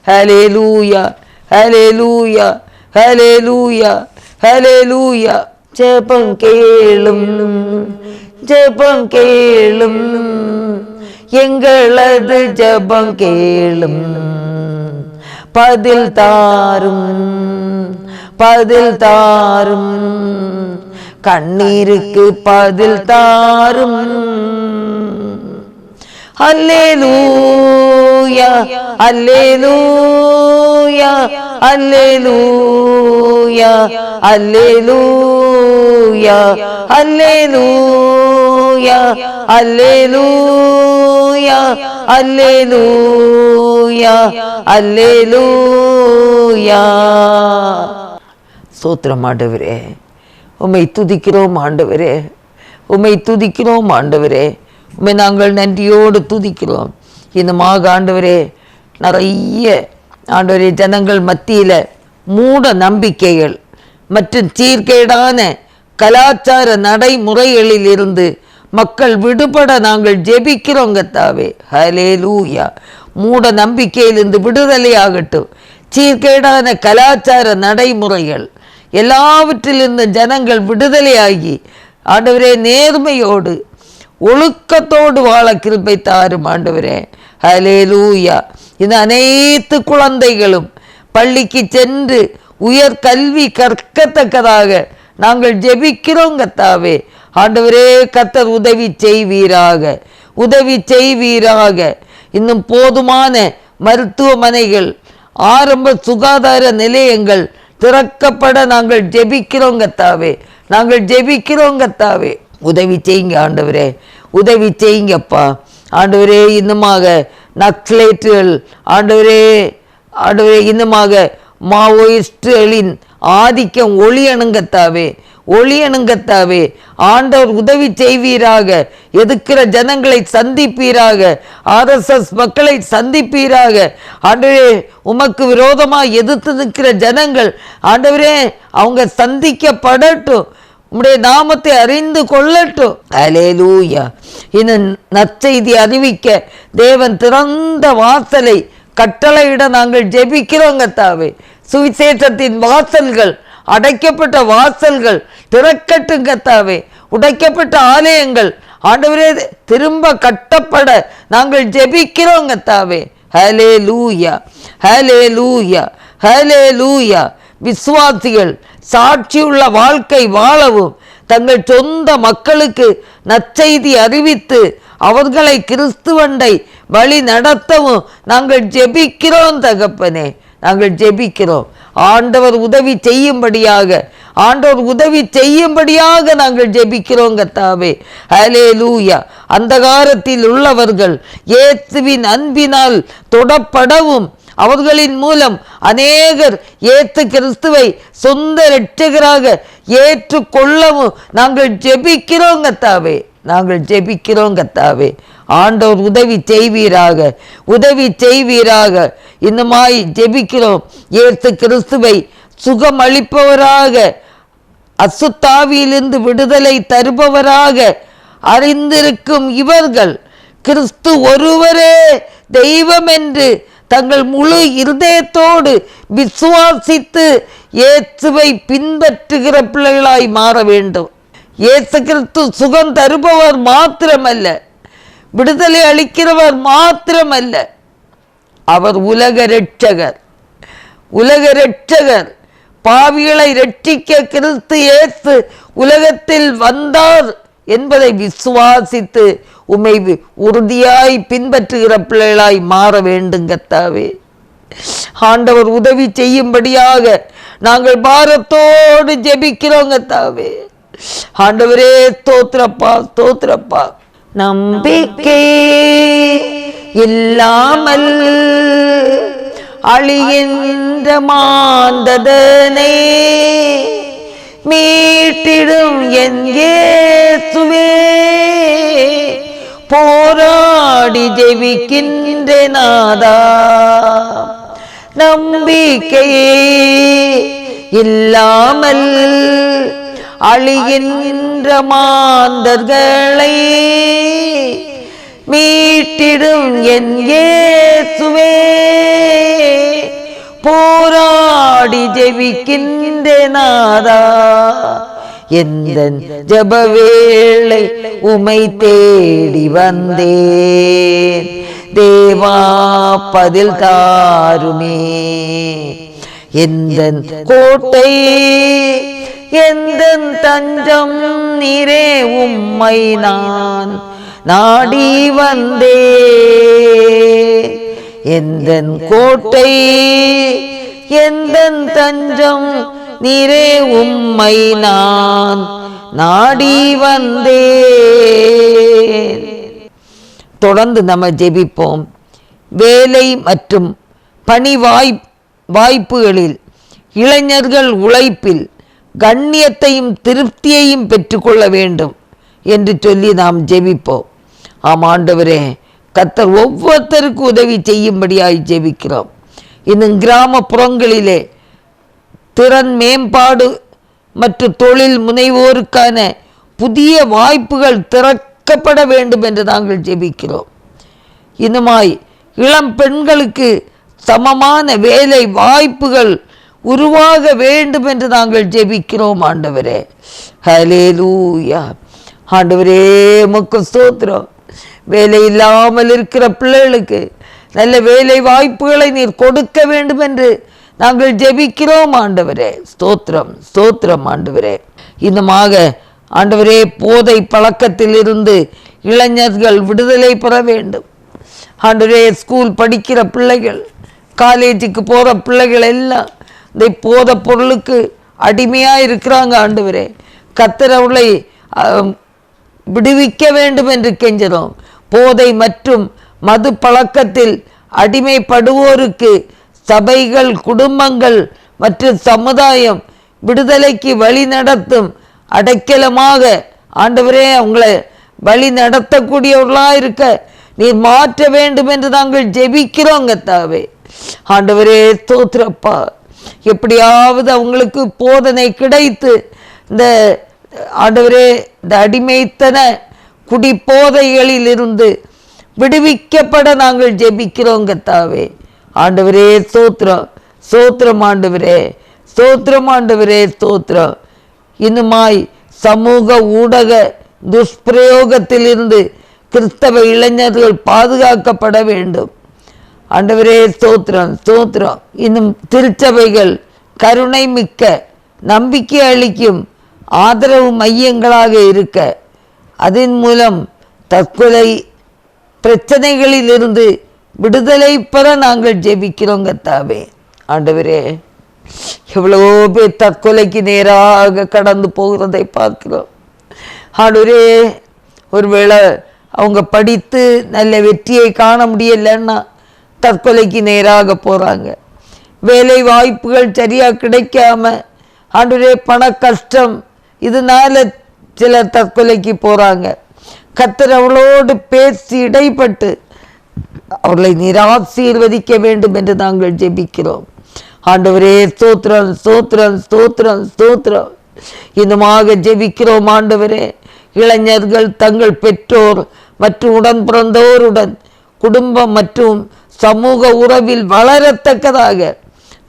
ஹல்லேலூயா, ஹல்லேலூயா, ஹல்லேலூயா, ஹல்லேலூயா. ஜெபம் கேளும், ஜெபம் கேளும், எங்களது ஜெபம் கேளும், பதில் தாரும், பதில் தாரும், கண்ணீருக்கு பதில் தாரும். அல்லேலூயா, அல்லேலூயா, அல்லேலூயா, அல்லேலூயா, அல்லேலூயா, அல்லேலூயா, அல்லேலூயா, அல்லேலூயா. ஸ்தோத்திரம் ஆண்டவரே, உம்மை துதிக்கிறோம் ஆண்டவரே, உம்மை துதிக்கிறோம் ஆண்டவரே. உம்மை நாங்கள் நன்றியோடு துதிக்கிறோம். இந்த மாக ஆண்டவரே, நிறைய ஆண்டவரே ஜனங்கள் மத்தியில் மூட நம்பிக்கைகள் மற்றும் சீர்கேடான கலாச்சார நடைமுறைகளில் இருந்து மக்கள் விடுபட நாங்கள் ஜெபிக்கிறோம் கர்த்தாவே. ஹல்லேலூயா. மூட நம்பிக்கையிலிருந்து விடுதலையாகட்டும். சீர்கேடான கலாச்சார நடைமுறைகள் எல்லாவற்றிலிருந்து ஜனங்கள் விடுதலையாகி ஆண்டவரே நேர்மையோடு ஒழுக்கத்தோடு வாழ கிருபை தாரும் ஆண்டவரே. ஹல்லேலூயா. இந்த அனைத்து குழந்தைகளும் பள்ளிக்கு சென்று உயர் கல்வி கற்கத்தக்கதாக நாங்கள் ஜெபிக்கிறோம் கர்த்தாவே. ஆண்டவரே, கர்த்தர் உதவி செய்வீராக, உதவி செய்வீராக. இன்னும் போதுமான மருத்துவமனைகள், ஆரம்ப சுகாதார நிலையங்கள் திறக்கப்பட நாங்கள் ஜெபிக்கிறோம் கர்த்தாவே, நாங்கள் ஜெபிக்கிறோம் கர்த்தாவே. உதவி செய்யுங்க ஆண்டவரே, உதவி செய்யுங்கப்பா ஆண்டவரே. இன்னுமாக நக்சலைட்டுகள் ஆண்டவரே, ஆண்டவரே, இன்னுமாக மாவோயிஸ்டுகளின் ஆதிக்கம் ஒளியணுங்கத்தாவே, ஒளியணுங்கத்தாவே. ஆண்டவர் உதவி செய்வீராக. எதிர்க்கிற ஜனங்களை சந்திப்பீராக, RSS மக்களை சந்திப்பீராக. ஆண்டவரே, உமக்கு விரோதமாக எதிர்த்து நிற்கிற ஜனங்கள் ஆண்டவரே அவங்க சந்திக்கப்படட்டும், உம்முடைய நாமத்தை அறிந்து கொள்ளட்டும். அல்லேலூயா. இந்த நற்செய்தி அறிவிக்க தேவன் திறந்த வாசலை கட்டளையிட நாங்கள் ஜெபிக்கிறோம் கர்த்தாவே. சுவிசேஷத்தின் வாசல்கள், அடைக்கப்பட்ட வாசல்கள் திறக்கட்டும் கர்த்தாவே. உடைக்கப்பட்ட ஆலயங்கள் ஆண்டவரே திரும்ப கட்டப்பட நாங்கள் ஜெபிக்கிறோம் கர்த்தாவே. ஹல்லேலூயா, ஹல்லேலூயா, ஹல்லேலூயா. விசுவாசிகள் சாட்சியுள்ள வாழ்க்கை வாழவும், தங்கள் சொந்த மக்களுக்கு நற்செய்தி அறிவித்து அவர்களை கிறிஸ்துவண்டை வழி நடத்தவும் நாங்கள் ஜெபிக்கிறோம் தகப்பனே, நாங்கள் ஜெபிக்கிறோம். ஆண்டவர் உதவி செய்யும்படியாக, ஆண்டவர் உதவி செய்யும்படியாக நாங்கள் ஜெபிக்கிறோம் கர்த்தாவே. ஹல்லேலூயா. அந்தகாரத்தில் உள்ளவர்கள் இயேசுவின் அன்பினால் தொடப்படவும், அவர்களின் மூலம் அநேகர் இயேசு கிறிஸ்துவை சொந்த இரட்சகராக ஏற்றுக்கொள்ளவும் நாங்கள் ஜெபிக்கிறோம் கர்த்தாவே, நாங்கள் ஜெபிக்கிறோம் கர்த்தாவே. ஆண்டவர் உதவி செய்வீராக, உதவி செய்வீராக. இன்னுமாய் ஜெபிக்கிறோம். இயேசு கிறிஸ்துவை சுகமளிப்பவராக, அசுத்தாவியிலிருந்து விடுதலை தருபவராக அறிந்திருக்கும் இவர்கள் கிறிஸ்து ஒருவரே தெய்வம் என்று தங்கள் முழு இருதயத்தோடு விசுவாசித்து இயேசுவை பின்பற்றுகிற பிள்ளைகளாய் மாற வேண்டும். இயேசு கிறிஸ்து சுகம் தருபவர் மாத்திரமல்ல, விடுதலை அளிக்கிறவர் மாத்திரமல்ல, அவர் உலக இரட்சகர், உலக இரட்சகர். பாவிகளை இரட்சிக்க கிறிஸ்து இயேசு உலகத்தில் வந்தார் என்பதை விசுவாசித்து உம்மை உறுதியாய் பின்பற்றுகிற பிள்ளைகளாய் மாற வேண்டும் கர்த்தாவே. ஆண்டவர் உதவி செய்யும்படியாக நாங்கள் பாரத்தோடு ஜெபிக்கிறோம் கர்த்தாவே. ஆண்டவரே, ஸ்தோத்திரப்பா, ஸ்தோத்திரப்பா. நம்பிக்கை இல்லாமல் அழிகின்ற மாந்ததனை மீட்டிடும் என் இயேசுவே, போராடி ஜெபிக்கின்ற நாதா. நம்பிக்கை இல்லாமல் அழிகின்ற மாந்தர்களை மீட்டிடும் என் இயேசுவே, போராடி ஜெபிக்கின்ற நாதா. எந்தன் ஜெபவேளை உமை தேடி வந்தேன், தேவா பதில் தாருமே. எந்தன் கோட்டை எந்தன் தஞ்சம் நீரே, உம்மை நான் நாடி வந்தேன். எந்தன் கோட்டை எந்தன் தஞ்சம் நீரே, உம்மை நான் நாடி வந்தேன். தொடர்ந்து நம்ம ஜெபிப்போம். வேலை மற்றும் பணி வாய்ப்புகளில் இளைஞர்கள் உழைப்பில் கண்ணியத்தையும் திருப்தியையும் பெற்றுக்கொள்ள வேண்டும் என்று சொல்லி நாம் ஜெபிப்போம். ஆம் ஆண்டவரே, கர்த்தர் ஒவ்வொருத்தருக்கும் உதவி செய்யும்படியாய் ஜெபிக்கிறோம். இன்னும் கிராமப்புறங்களிலே திறன் மேம்பாடு மற்றும் தொழில் முனைவோருக்கான புதிய வாய்ப்புகள் திறக்கப்பட வேண்டும் என்று நாங்கள் ஜெபிக்கிறோம். இன்னுமாய் இளம் பெண்களுக்கு சமமான வேலை வாய்ப்புகள் உருவாக வேண்டும் என்று நாங்கள் ஜெபிக்கிறோம் ஆண்டவரே. ஹல்லேலூயா. ஆண்டவரே உமக்கு ஸ்தோத்திரம். வேலை இல்லாமல் இருக்கிற பிள்ளைகளுக்கு நல்ல வேலை வாய்ப்புகளை நீர் கொடுக்க வேண்டும் என்று நாங்கள் ஜெபிக்கிறோம் ஆண்டவரே. ஸ்தோத்திரம் ஸ்தோத்திரம் ஆண்டவரே. இன்னமாக ஆண்டவரே போதை பழக்கத்தில் இருந்து இளைஞர்கள் விடுதலை பெற வேண்டும் ஆண்டவரே. ஸ்கூல் படிக்கிற பிள்ளைகள், காலேஜுக்கு போகிற பிள்ளைகள் எல்லாம் இந்த போதை பொருளுக்கு அடிமையாக இருக்கிறாங்க ஆண்டவரே. கர்த்தர் அவர்களை விடுவிக்க வேண்டும் என்று கெஞ்சிறோம். போதை மற்றும் மது பழக்கத்தில் அடிமைப்படுவோருக்கு சபைகள், குடும்பங்கள் மற்றும் சமுதாயம் விடுதலைக்கு வழி நடத்தும் அடைக்கலமாக ஆண்டவரே அவங்களை வழி நடத்தக்கூடியவர்களாக இருக்க நீர் மாற்ற வேண்டும் என்று நாங்கள் ஜெபிக்கிறோம் கர்த்தாவே. ஆண்டவரே ஸ்தோத்திரப்பா. எப்படியாவது அவங்களுக்கு போதனை கிடைத்து இந்த ஆண்டவரே இந்த அடிமைத்தன குடிப்போதைகளில் இருந்து விடுவிக்கப்பட நாங்கள் ஜெபிக்கிறோம் கர்த்தாவே. ஆண்டவரே ஸ்தோத்திரம் ஸ்தோத்திரம் ஆண்டவரே ஸ்தோத்திரம் ஆண்டவரே ஸ்தோத்திரம். இன்னுமாய் சமூக ஊடக துஷ்பிரயோகத்திலிருந்து கிறிஸ்தவ இளைஞர்கள் பாதுகாக்கப்பட வேண்டும் ஆண்டவரே. ஸ்தோத்திரம் ஸ்தோத்திரம். இன்னும் திருச்சபைகள் கருணை மிக்க, நம்பிக்கை அளிக்கும் ஆதரவு மையங்களாக இருக்க, அதன் மூலம் தற்கொலை பிரச்சனைகளில் இருந்து விடுதலை பெற நாங்கள் ஜெபிக்கிறோம் கர்த்தாவே. ஆண்டவரே எவ்வளவோ பேர் தற்கொலைக்கு நேராக கடந்து போகிறதை பார்க்கிறோம் ஆண்டவரே. ஒருவேளை அவங்க படித்து நல்ல வெற்றியை காண முடியலைன்னா தற்கொலைக்கு நேராக போகிறாங்க. வேலை வாய்ப்புகள் சரியாக கிடைக்காம ஆண்டவரே பண கஷ்டம் இதனால சிலர் தற்கொலைக்கு போகிறாங்க. கர்த்தர் அவளோடு பேசி இடைப்பட்டு அவர்களை நிராசீர்வதிக்க வேண்டும் என்று நாங்கள் ஜெபிக்கிறோம் ஆண்டவரே. ஸ்தோத்திரம் ஸ்தோத்திரம் ஸ்தோத்திரம் ஸ்தோத்திரம். இன்னுமாக ஜெபிக்கிறோம் ஆண்டவரே. இளைஞர்கள் தங்கள் பெற்றோர் மற்றும் உடன் பிறந்தோருடன் குடும்பம் மற்றும் சமூக உறவில் வளரத்தக்கதாக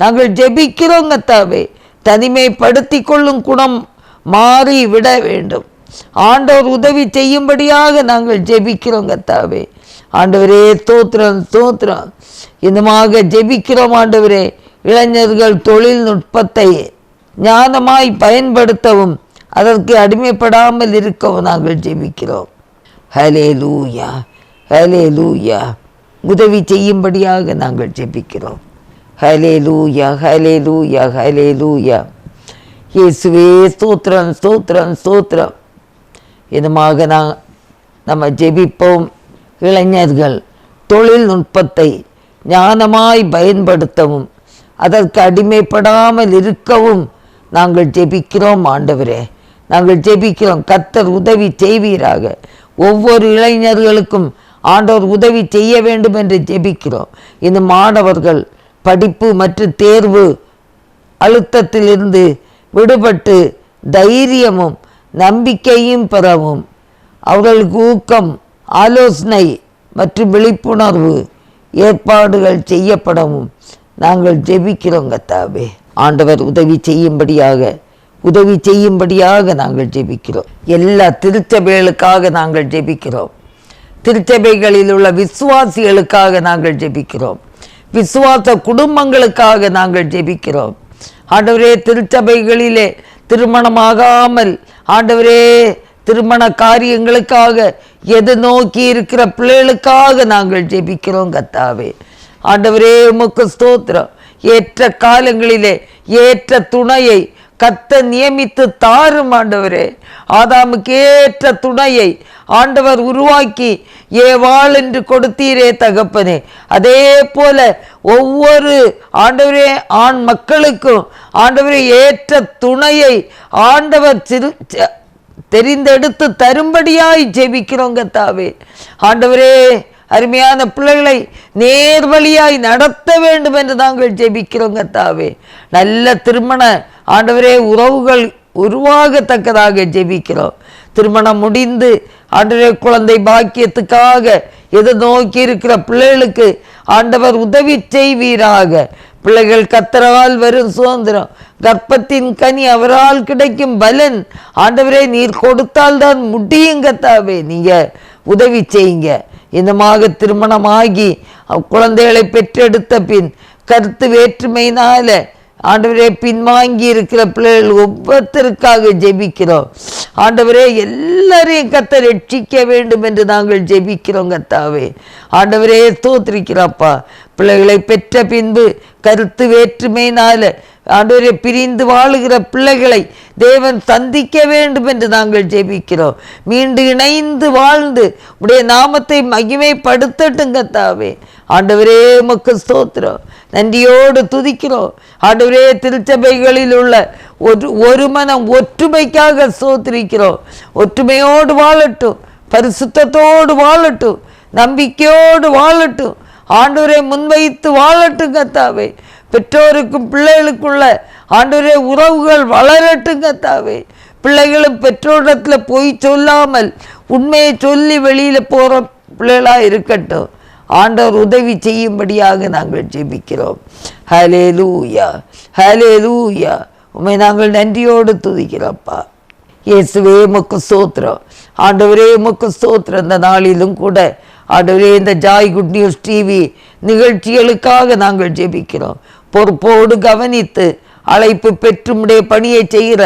நாங்கள் ஜெபிக்கிறோம் கர்த்தாவே. தனிமைப்படுத்தி கொள்ளும் குணம் மாறி விட வேண்டும். ஆண்டவர் உதவி செய்யும்படியாக நாங்கள் ஜெபிக்கிறோம் கர்த்தாவே. ஆண்டவரே ஸ்தோத்திரம் ஸ்தோத்திரம். இன்னுமாக ஜெபிக்கிறோம் ஆண்டவரே. இளைஞர்கள் தொழில்நுட்பத்தை ஞானமாய் பயன்படுத்தவும் அதற்கு அடிமைப்படாமல் இருக்கவும் நாங்கள் ஜெபிக்கிறோம். ஹல்லேலூயா ஹல்லேலூயா. உதவி செய்யும்படியாக நாங்கள் ஜெபிக்கிறோம். ஹல்லேலூயா ஹல்லேலூயா ஹல்லேலூயா. இயேசுவே ஸ்தோத்திரம் ஸ்தோத்திரம் ஸ்தோத்திரம். இதுமாக நம்ம ஜெபிப்போம். இளைஞர்கள் தொழில்நுட்பத்தை ஞானமாய் பயன்படுத்தவும் அதற்கு அடிமைப்படாமல் இருக்கவும் நாங்கள் ஜெபிக்கிறோம் ஆண்டவரே. நாங்கள் ஜெபிக்கிறோம். கர்த்தர் உதவி செய்வீராக. ஒவ்வொரு இளைஞர்களுக்கும் ஆண்டவர் உதவி செய்ய வேண்டும் என்று ஜெபிக்கிறோம். இந்த மாணவர்கள் படிப்பு மற்றும் தேர்வு அழுத்தத்திலிருந்து விடுபட்டு தைரியமும் நம்பிக்கையும் பெறவும் அவர்களுக்கு ஊக்கம், ஆலோசனை மற்றும் விழிப்புணர்வு ஏற்பாடுகள் செய்யப்படவும் நாங்கள் ஜெபிக்கிறோம் கர்த்தாவே. ஆண்டவர் உதவி செய்யும்படியாக நாங்கள் ஜெபிக்கிறோம். எல்லா திருச்சபைகளுக்காக நாங்கள் ஜெபிக்கிறோம். திருச்சபைகளில் உள்ள விசுவாசிகளுக்காக நாங்கள் ஜெபிக்கிறோம். விசுவாச குடும்பங்களுக்காக நாங்கள் ஜெபிக்கிறோம். ஆண்டவரே திருச்சபைகளிலே திருமணமாகாமல் ஆண்டவரே திருமண காரியங்களுக்காக எது நோக்கி இருக்கிற பிள்ளைகளுக்காக நாங்கள் ஜெபிக்கிறோம் கர்த்தாவே. ஆண்டவரே உமக்கு ஸ்தோத்திரம். ஏற்ற காலங்களிலே ஏற்ற துணையை கர்த்தர் நியமித்து தாரும் ஆண்டவரே. ஆதாமுக்கு ஏற்ற துணையை ஆண்டவர் உருவாக்கி ஏவாள் என்று கொடுத்தீரே தகப்பனே. அதே போல ஒவ்வொரு ஆண்டவரே ஆண் மக்களுக்கும் ஆண்டவரே ஏற்ற துணையை ஆண்டவர் தெரிந்தெடுத்து தரும்படியாய் ஜெபிக்கிறோம் கர்த்தாவே. ஆண்டவரே அருமையான பிள்ளைகளை நேர்வழியாய் நடத்த வேண்டும் என்று நாங்கள் ஜெபிக்கிறோம் கர்த்தாவே. நல்ல திருமண ஆண்டவரே உறவுகள் உருவாகத்தக்கதாக ஜெபிக்கிறோம். திருமணம் முடிந்து ஆண்டவரே குழந்தை பாக்கியத்துக்காக எது நோக்கி இருக்கிற பிள்ளைகளுக்கு ஆண்டவர் உதவி செய்வீராக. பிள்ளைகள் கர்த்தரால் வரும் சுதந்திரம், கர்ப்பத்தின் கனி அவரால் கிடைக்கும் பலன். ஆண்டவரே, நீர் கொடுத்தால் தான் முடியும் கர்த்தாவே. நீங்க உதவி செய்யுங்க. இந்தமாக திருமணமாகி குழந்தைகளை பெற்றெடுத்த பின் கருத்து வேற்றுமையினால ஆண்டவரே பின்வாங்கி இருக்கிற பிள்ளைகள் ஒவ்வொருத்தருக்காக ஜெபிக்கிறோம். ஆண்டவரே, எல்லாரையும் கர்த்தர் ரட்சிக்க வேண்டும் என்று நாங்கள் ஜெபிக்கிறோம் கர்த்தாவே. ஆண்டவரே, ஸ்தோத்திரிக்கிறப்பா. பிள்ளைகளை பெற்ற பின்பு கருத்து வேற்றுமையினால ஆண்டவரே பிரிந்து வாழுகிற பிள்ளைகளை தேவன் சந்திக்க வேண்டும் என்று நாங்கள் ஜெபிக்கிறோம். மீண்டும் இணைந்து வாழ்ந்து உடைய நாமத்தை மகிமைப்படுத்தட்டும் கர்த்தாவே. ஆண்டவரே, உமக்கு ஸ்தோத்திரம், நன்றியோடு துதிக்கிறோம். ஆண்டவரே, திருச்சபைகளில் உள்ள ஒரு மனம் ஒற்றுமைக்காக ஸ்தோத்திரிக்கிறோம். ஒற்றுமையோடு வாழட்டும், பரிசுத்தத்தோடு வாழட்டும், நம்பிக்கையோடு வாழட்டும். ஆண்டவரை முன்வைத்து வாழட்டும் கர்த்தாவே. பெற்றோருக்கும் பிள்ளைகளுக்குள்ள ஆண்டவரே உறவுகள் வளரட்டும் கர்த்தாவே. பிள்ளைகளும் பெற்றோரிடத்தில் போய் சொல்லாமல் உண்மையை சொல்லி வெளியில் போகிற பிள்ளைகளாக இருக்கட்டும். ஆண்டவர் உதவி செய்யும்படியாக நாங்கள் ஜெபிக்கிறோம். ஹல்லேலூயா, ஹல்லேலூயா. உம்மை நாங்கள் நன்றியோடு துதிக்கிறோம்ப்பா. இயேசுவே, உமக்கு ஸ்தோத்திரம். ஆண்டவரே, உமக்கு ஸ்தோத்திரம். இந்த நாளிலும் கூட ஆண்டவரே, இந்த ஜாய் குட் நியூஸ் டிவி நிகழ்ச்சிகளுக்காக நாங்கள் ஜெபிக்கிறோம். பொறுப்போடு கவனித்து அழைப்பு பெற்றுமுடைய பணியை செய்கிற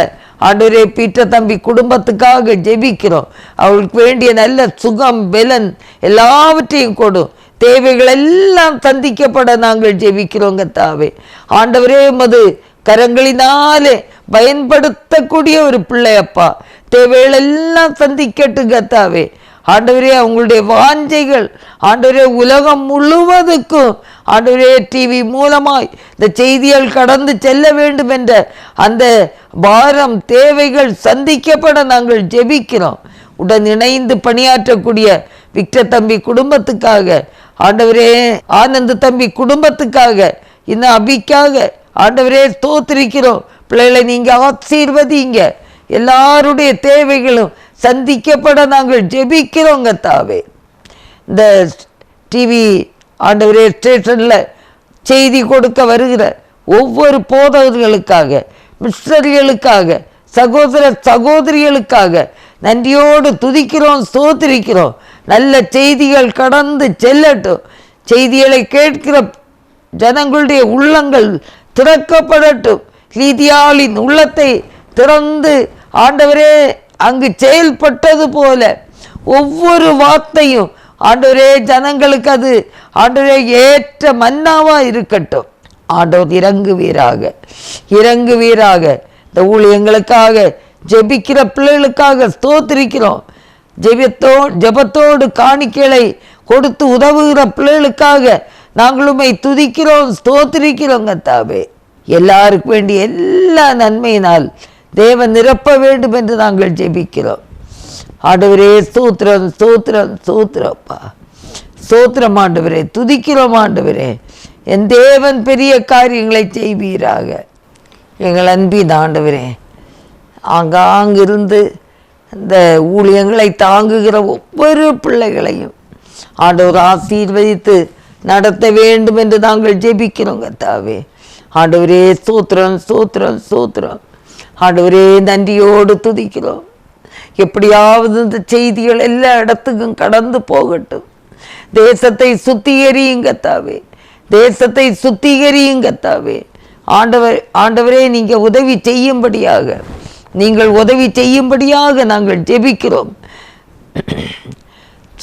ஆண்டவரே பீட்டர் தம்பி குடும்பத்துக்காக ஜெபிக்கிறோம். அவளுக்கு வேண்டிய நல்ல சுகம் பலன் எல்லாவற்றையும் கொடும். தேவைகள் எல்லாம் சந்திக்கப்பட நாங்கள் ஜெபிக்கிறோம் கர்த்தாவே. ஆண்டவரே, உமது கரங்களினாலே பயன்படுத்தக்கூடிய ஒரு பிள்ளையப்பா. தேவைகள் எல்லாம் சந்திக்கட்டும் கர்த்தாவே. ஆண்டவரே, அவங்களுடைய வாஞ்சைகள் ஆண்டவரே உலகம் முழுவதுக்கும் ஆண்டவரே டிவி மூலமாய் இந்த செய்திகள் கடந்து செல்ல வேண்டும் என்ற அந்த பாரம் தேவைகள் சந்திக்கப்பட நாங்கள் ஜெபிக்கிறோம். உடன் இணைந்து பணியாற்றக்கூடிய விக்டர் தம்பி குடும்பத்துக்காக, ஆண்டவரே ஆனந்த் தம்பி குடும்பத்துக்காக, இன்னும் அபிக்காக ஆண்டவரே ஸ்தோத்திரிக்கிறோம். பிள்ளைகளை நீங்க ஆசீர்வதிங்க. எல்லாருடைய தேவைகளும் சந்திக்கப்பட நாங்கள் ஜெபிக்கிறோம் கர்த்தாவே. இந்த டிவி ஆண்டவரே ஸ்டேஷனில் செய்தி கொடுக்க வருகிற ஒவ்வொரு போதகர்களுக்காக, மிஷனரிகளுக்காக, சகோதர சகோதரிகளுக்காக நன்றியோடு துதிக்கிறோம், ஸ்தோத்திரிக்கிறோம். நல்ல செய்திகள் கடந்து செல்லட்டும். செய்திகளை கேட்கிற ஜனங்களுடைய உள்ளங்கள் திறக்கப்படட்டும். லீதியாளின் உள்ளத்தை திறந்து ஆண்டவரே அங்கு செயல்பட்டது போல ஒவ்வொரு வார்த்தையும் ஆண்டவரே ஜனங்களுக்கு அது ஆண்டவரே ஏற்ற மன்னாவா இருக்கட்டும். ஆண்டவர் இறங்குவீராக, இறங்குவீராக. இந்த ஊழியங்களுக்காக ஜெபிக்கிற பிள்ளைகளுக்காக ஸ்தோத்திரிக்கிறோம். ஜெபத்தோடு காணிக்கைகளை கொடுத்து உதவுகிற பிள்ளைகளுக்காக நாங்களுமே துதிக்கிறோம், ஸ்தோத்திரிக்கிறோம் கர்த்தாவே. எல்லாருக்கும் வேண்டிய எல்லா நன்மையினால் தேவன் நிரப்ப வேண்டும் என்று நாங்கள் ஜெபிக்கிறோம். ஆண்டவரே ஸ்தோத்திரம், ஸ்தோத்திரம், ஸ்தோத்திரப்பா. ஸ்தோத்திரம் ஆண்டவரே, துதிக்கிறோம் ஆண்டவரே. என் தேவன் பெரிய காரியங்களை செய்வீராக. எங்கள் அன்பின் ஆண்டவரே, ஆங்காங்கிருந்து இந்த ஊழியங்களை தாங்குகிற ஒவ்வொரு பிள்ளைகளையும் ஆண்டவர் ஆசீர்வதித்து நடத்த வேண்டும் என்று நாங்கள் ஜெபிக்கிறோம் கர்த்தாவே. ஆண்டவரே ஸ்தோத்திரம், ஸ்தோத்திரம், ஸ்தோத்திரம். ஆண்டவரே நன்றியோடு துதிக்கிறோம். எப்படியாவது இந்த செய்திகள் எல்லா இடத்துக்கும் கடந்து போகட்டும். தேசத்தை சுத்திகரியும் கர்த்தாவே, தேசத்தை சுத்திகரியும் கர்த்தாவே. ஆண்டவரே நீங்கள் உதவி செய்யும்படியாக, நீங்கள் உதவி செய்யும்படியாக நாங்கள் ஜெபிக்கிறோம்.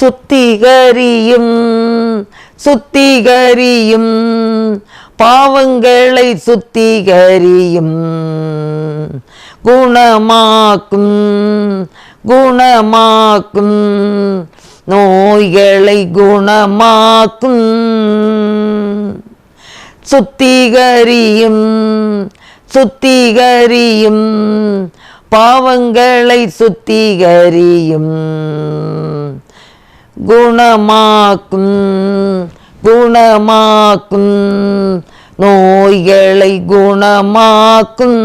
சுத்திகரியும், சுத்திகரியும், பாவங்களை சுத்திகரியும், குணமாக்கும், குணமாக்கும், நோய்களை குணமாக்கும். சுத்திகரியும், சுத்திகரியும், பாவங்களை சுத்திகரியும், குணமாக்கும், குணமாக்கும், நோய்களை குணமாக்கும்.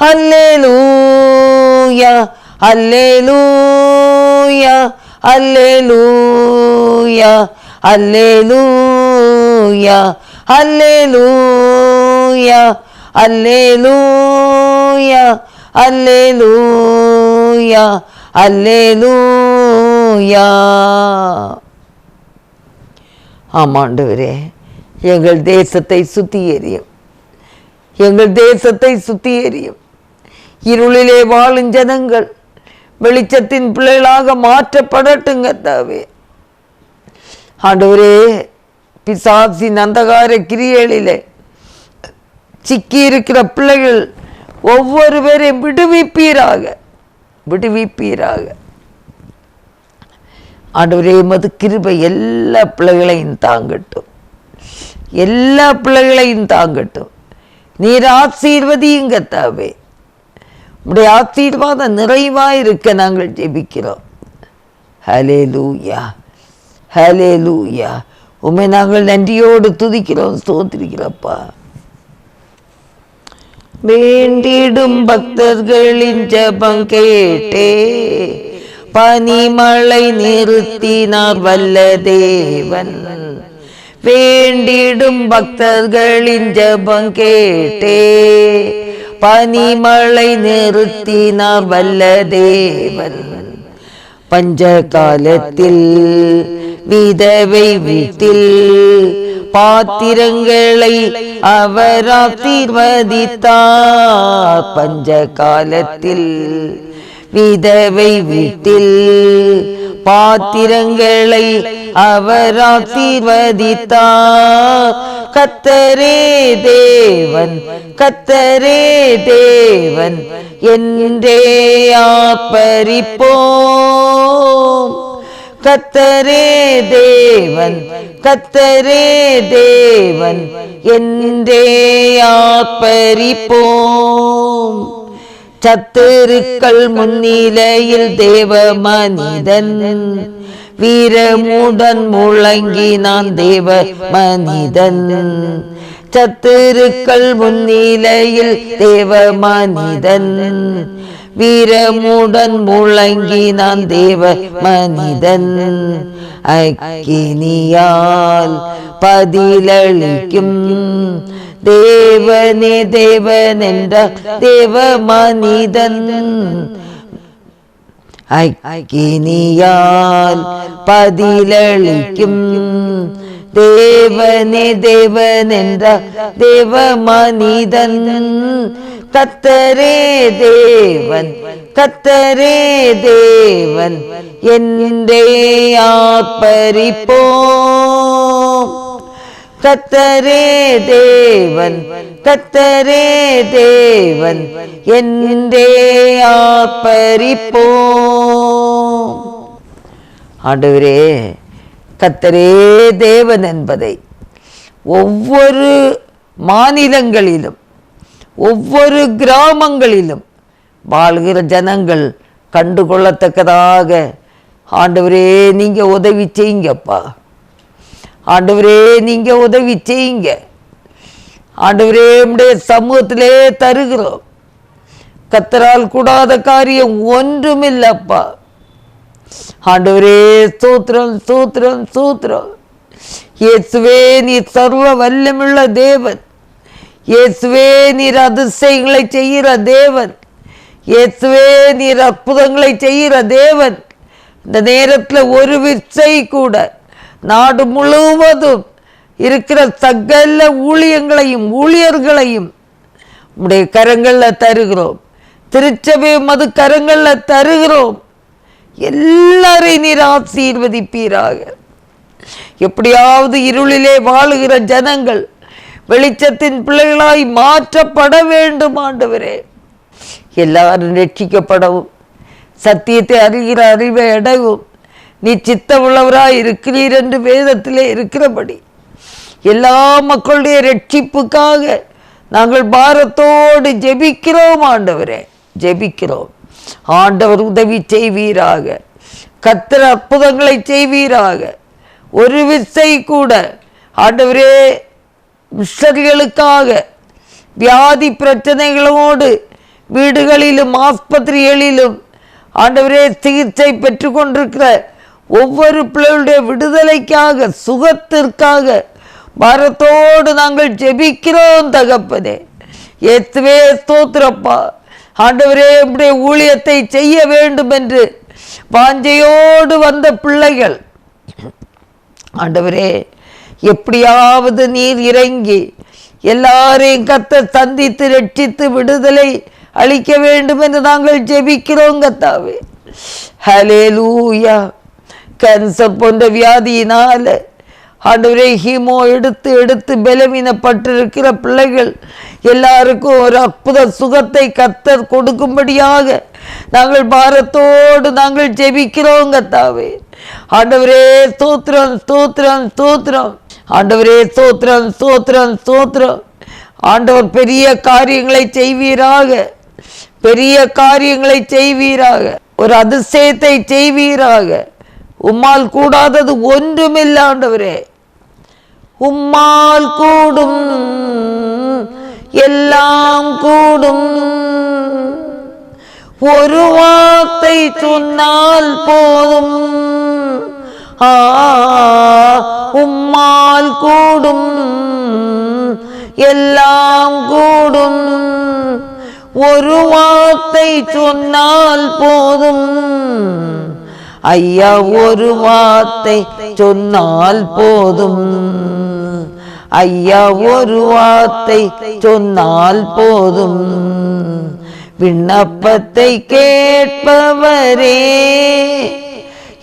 அல்லேலூயா, அல்லேலூயா, அல்லேலூயா, அல்லேலூயா, அல்லேலூயா அல்லேலூயா அல்லேலூயா அல்லேலூயா. ஆமாண்டவரே, எங்கள் தேசத்தை சுத்திகரியும், எங்கள் தேசத்தை சுத்திகரியும். இருளிலே வாழும் ஜனங்கள் வெளிச்சத்தின் பிள்ளைகளாக மாற்றப்படட்டுங்க தாவே. ஆண்டவரே, பிசாசின் அந்தகார கிரியைகளிலே சிக்கி இருக்கிற பிள்ளைகள் ஒவ்வொருவரையும் விடுவிப்பீராக, விடுவிப்பீராக. ஆண்டவரே, மது கிருபை எல்லா பிள்ளைகளையும் தாங்கட்டும், எல்லா பிள்ளைகளையும் தாங்கட்டும். நீர் ஆசீர்வதியுங்க தாவே. உடைய ஆசீர்வாதம் நிறைவாயிருக்க நாங்கள் ஜெபிக்கிறோம். ஹல்லேலூயா ஹல்லேலூயா. உம்மை நாங்கள் நன்றியோடு துதிக்கிறோம், ஸ்தோத்திரிக்கிறப்பா. வேண்டிடும் பக்தர்களின் ஜெபம் கேட்டே பனிமழை நிறுத்தினார் வல்ல தேவன். வேண்டிடும் பக்தர்களின் ஜெபம் கேட்டே பனிமழை நிறுத்தினார் வல்ல தேவன். பஞ்ச காலத்தில் விதவை வீட்டில் பாத்திரங்களை அவர் ஆசீர்வதித்தார். பஞ்ச காலத்தில் விதவை வீட்டில் பாத்திரங்களை அவர் ஆசீர்வதித்தார். கர்த்தரே தேவன், கர்த்தரே தேவன் என்றே ஆர்ப்பரிப்போம். கர்த்தரே தேவன், கர்த்தரே தேவன் என்றே ஆர்ப்பரிப்போம். சத்துருக்கள் முன்னிலையில் தேவ மனிதன் வீரமுடன் முழங்கினான் தேவ மனிதன். சத்துருக்கள் முன்னிலையில் தேவ மனிதன் வீரமுடன் முழங்கினான் தேவ மனிதன். அக்கினியால் பதிலளிக்கும் தேவனே தேவன் என்ற தேவ மனிதன். அக்கினியால் பதிலளிக்கும் தேவனே தேவன் என்ற தேவ மனிதன். கர்த்தரே தேவன், கர்த்தரே தேவன் என்றே ஆர்ப்பரிப்போம். கர்த்தரே தேவன், கர்த்தரே தேவன் என்றே ஆர்ப்பரிப்போம். ஆண்டவரே, கர்த்தரே தேவன் என்பதை ஒவ்வொரு மாநிலங்களிலும் ஒவ்வொரு கிராமங்களிலும் வாழ்கிற ஜனங்கள் கண்டுகொள்ளத்தக்கதாக ஆண்டவரே நீங்க உதவி செய்யுங்கப்பா. ஆண்டவரே நீங்க உதவி செய்யுங்க. ஆண்டவரே உம்முடைய சமூகத்திலே தருகிறோம். கர்த்தரால் கூடாத காரியம் ஒன்றுமில்லப்பா. ஆண்டவரே ஸ்தோத்திரம் ஸ்தோத்திரம் ஸ்தோத்திரம். இயேசுவே நீர் சர்வ வல்லமுள்ள தேவன். இயேசுவே நீர் அதிசயங்களை செய்கிற தேவன். இயேசுவே நீர் அற்புதங்களை செய்கிற தேவன். இந்த நேரத்தில் ஒரு விசை கூட நாடு முழுவதும் இருக்கிற சகல ஊழியங்களையும் ஊழியர்களையும் உம்முடைய கரங்களில் தருகிறோம். திருச்சபை மது கரங்களில் தருகிறோம். எல்லாரையும் நீர் ஆசீர்வதிப்பீராக. எப்படியாவது இருளிலே வாழுகிற ஜனங்கள் வெளிச்சத்தின் பிள்ளைகளாய் மாற்றப்பட வேண்டும். ஆண்டவரே, எல்லாரும் ரட்சிக்கப்படவும் சத்தியத்தை அறிகிற அறிவை அடைவும் நீ சித்தமுள்ளவராய் இருக்கிறீர் என்று வேதத்திலே இருக்கிறபடி எல்லா மக்களுடைய ரட்சிப்புக்காக நாங்கள் பாரத்தோடு ஜெபிக்கிறோம். ஆண்டவரே ஜெபிக்கிறோம். ஆண்டவர் உதவி செய்வீராக. கர்த்தர் அற்புதங்களை செய்வீராக. ஒரு விசை கூட ஆண்டவரே மிஷர்களுக்காக வியாதி பிரச்சனைகளோடு வீடுகளிலும் ஆஸ்பத்திரிகளிலும் ஆண்டவரே சிகிச்சை பெற்றுக்கொண்டிருக்கிற ஒவ்வொரு பிள்ளைகளுடைய விடுதலைக்காக சுகத்திற்காக பாரத்தோடு நாங்கள் ஜெபிக்கிறோம் தகப்பனே. இயேசுவே ஸ்தோத்திரப்பா. ஆண்டவரே, உம்முடைய ஊழியத்தை செய்ய வேண்டும் என்று வாஞ்சையோடு வந்த பிள்ளைகள், ஆண்டவரே, எப்படியாவது நீர் இறங்கி எல்லாரையும் கர்த்தர் சந்தித்து ரட்சித்து விடுதலை அளிக்க வேண்டும் என்று நாங்கள் ஜெபிக்கிறோம் கர்த்தாவே. ஹல்லேலூயா. கேன்சர் போன்ற வியாதியினால ஆண்டவரே ஹீமோ எடுத்து பலவீனப்பட்டிருக்கிற பிள்ளைகள் எல்லாருக்கும் ஒரு அற்புத சுகத்தை கர்த்தர் கொடுக்கும்படியாக நாங்கள் பாரத்தோடு நாங்கள் ஜெபிக்கிறோம் கர்த்தாவே. ஆண்டவரே ஸ்தோத்திரம் ஸ்தோத்திரம் ஸ்தோத்திரம். ஆண்டவரே ஸ்தோத்திரம் ஸ்தோத்திரம் ஸ்தோத்திரம். ஆண்டவர் பெரிய காரியங்களை செய்வீராக, பெரிய காரியங்களை செய்வீராக, ஒரு அதிசயத்தை செய்வீராக. உம்மால் கூடாதது ஒன்றுமில்லை ஆண்டவரே. உம்மால் கூடும், எல்லாம் கூடும். ஒரு வார்த்தை சொன்னால் போதும். உம்மால் கூடும், எல்லாம் கூடும். ஒரு வார்த்தை சொன்னால் போதும். ஐயா, ஒரு வார்த்தை சொன்னால் போதும். ஐயா, ஒரு வார்த்தை சொன்னால் போதும். விண்ணப்பத்தை கேட்பவரே,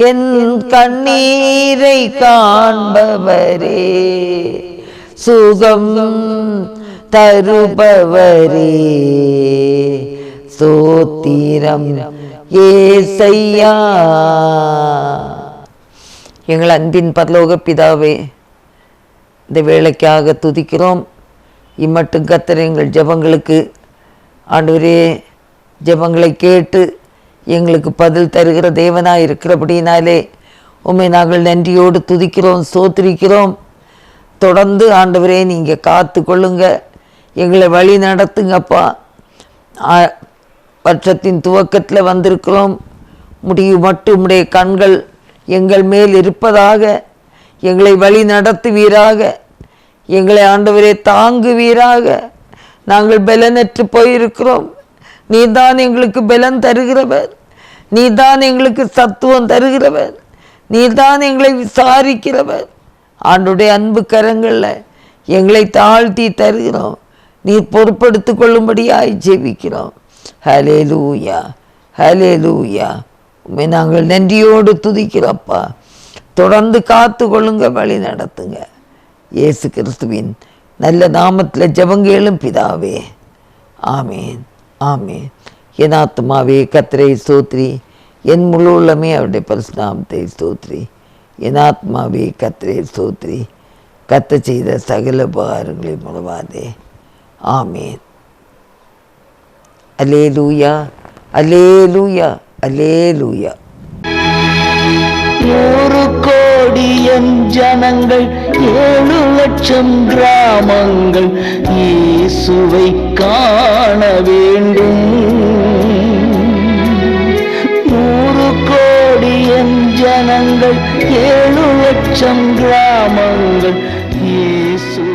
என் கண்ணீரை காண்பவரே, சுகம் தருபவரே, ஸ்தோத்திரம் ஏசையா. எங்கள் அன்பின் பரலோக பிதாவே, இந்த வேளைக்காக துதிக்கிறோம். இம்மட்டும் கர்த்தர் எங்கள் ஜெபங்களுக்கு ஆண்டவரே ஜெபங்களை கேட்டு எங்களுக்கு பதில் தருகிற தேவனாய் இருக்கிறபடினாலே உம்மை நாங்கள் நன்றியோடு துதிக்கிறோம், ஸ்தோத்திரிக்கிறோம். தொடர்ந்து ஆண்டவரே நீங்கள் காத்து கொள்ளுங்க, எங்களை வழி நடத்துங்கப்பா. வருஷத்தின் துவக்கத்தில் வந்திருக்கிறோம், முடிவு மட்டும் உம்முடைய கண்கள் எங்கள் மேல் இருப்பதாக. எங்களை வழி நடத்துவீராக, எங்களை ஆண்டவரே தாங்குவீராக. நாங்கள் பலனற்று போயிருக்கிறோம், நீதான் எங்களுக்கு பலன் தருகிறவர், நீதான் எங்களுக்கு சத்துவம் தருகிறவர், நீதான் எங்களை விசாரிக்கிறவர். ஆண்டுடைய அன்பு கரங்களில் எங்களை தாழ்த்தி தருகிறோம், நீர் பொறுப்படுத்தி கொள்ளும்படியாய் ஜெபிக்கிறோம். ஹல்லேலூயா ஹல்லேலூயா. உம்மை நாங்கள் நன்றியோடு துதிக்கிறோப்பா. தொடர்ந்து காத்து கொள்ளுங்க, வழி நடத்துங்க. இயேசு கிறிஸ்துவின் நல்ல நாமத்தில் ஜெபங்கேளும் பிதாவே, ஆமேன் ஆமேன். என் ஆத்மாவே கர்த்தரை ஸ்தோத்திரி, என் முழு உள்ளமே அவருடைய பரிசுநாமத்தை ஸ்தோத்திரி. என் ஆத்மாவே கர்த்தரை ஸ்தோத்திரி, கர்த்தர் செய்த சகல உபகாரங்களை மறவாதே. ஆமேன். அல்லேலூயா அல்லேலூயா அல்லேலூயா. 100 கோடி என் ஜனங்கள், 7 லட்சம் கிராமங்கள் இயேசுவை காண வேண்டும். 100 கோடி என் ஜனங்கள், 7 லட்சம் கிராமங்கள் இயேசு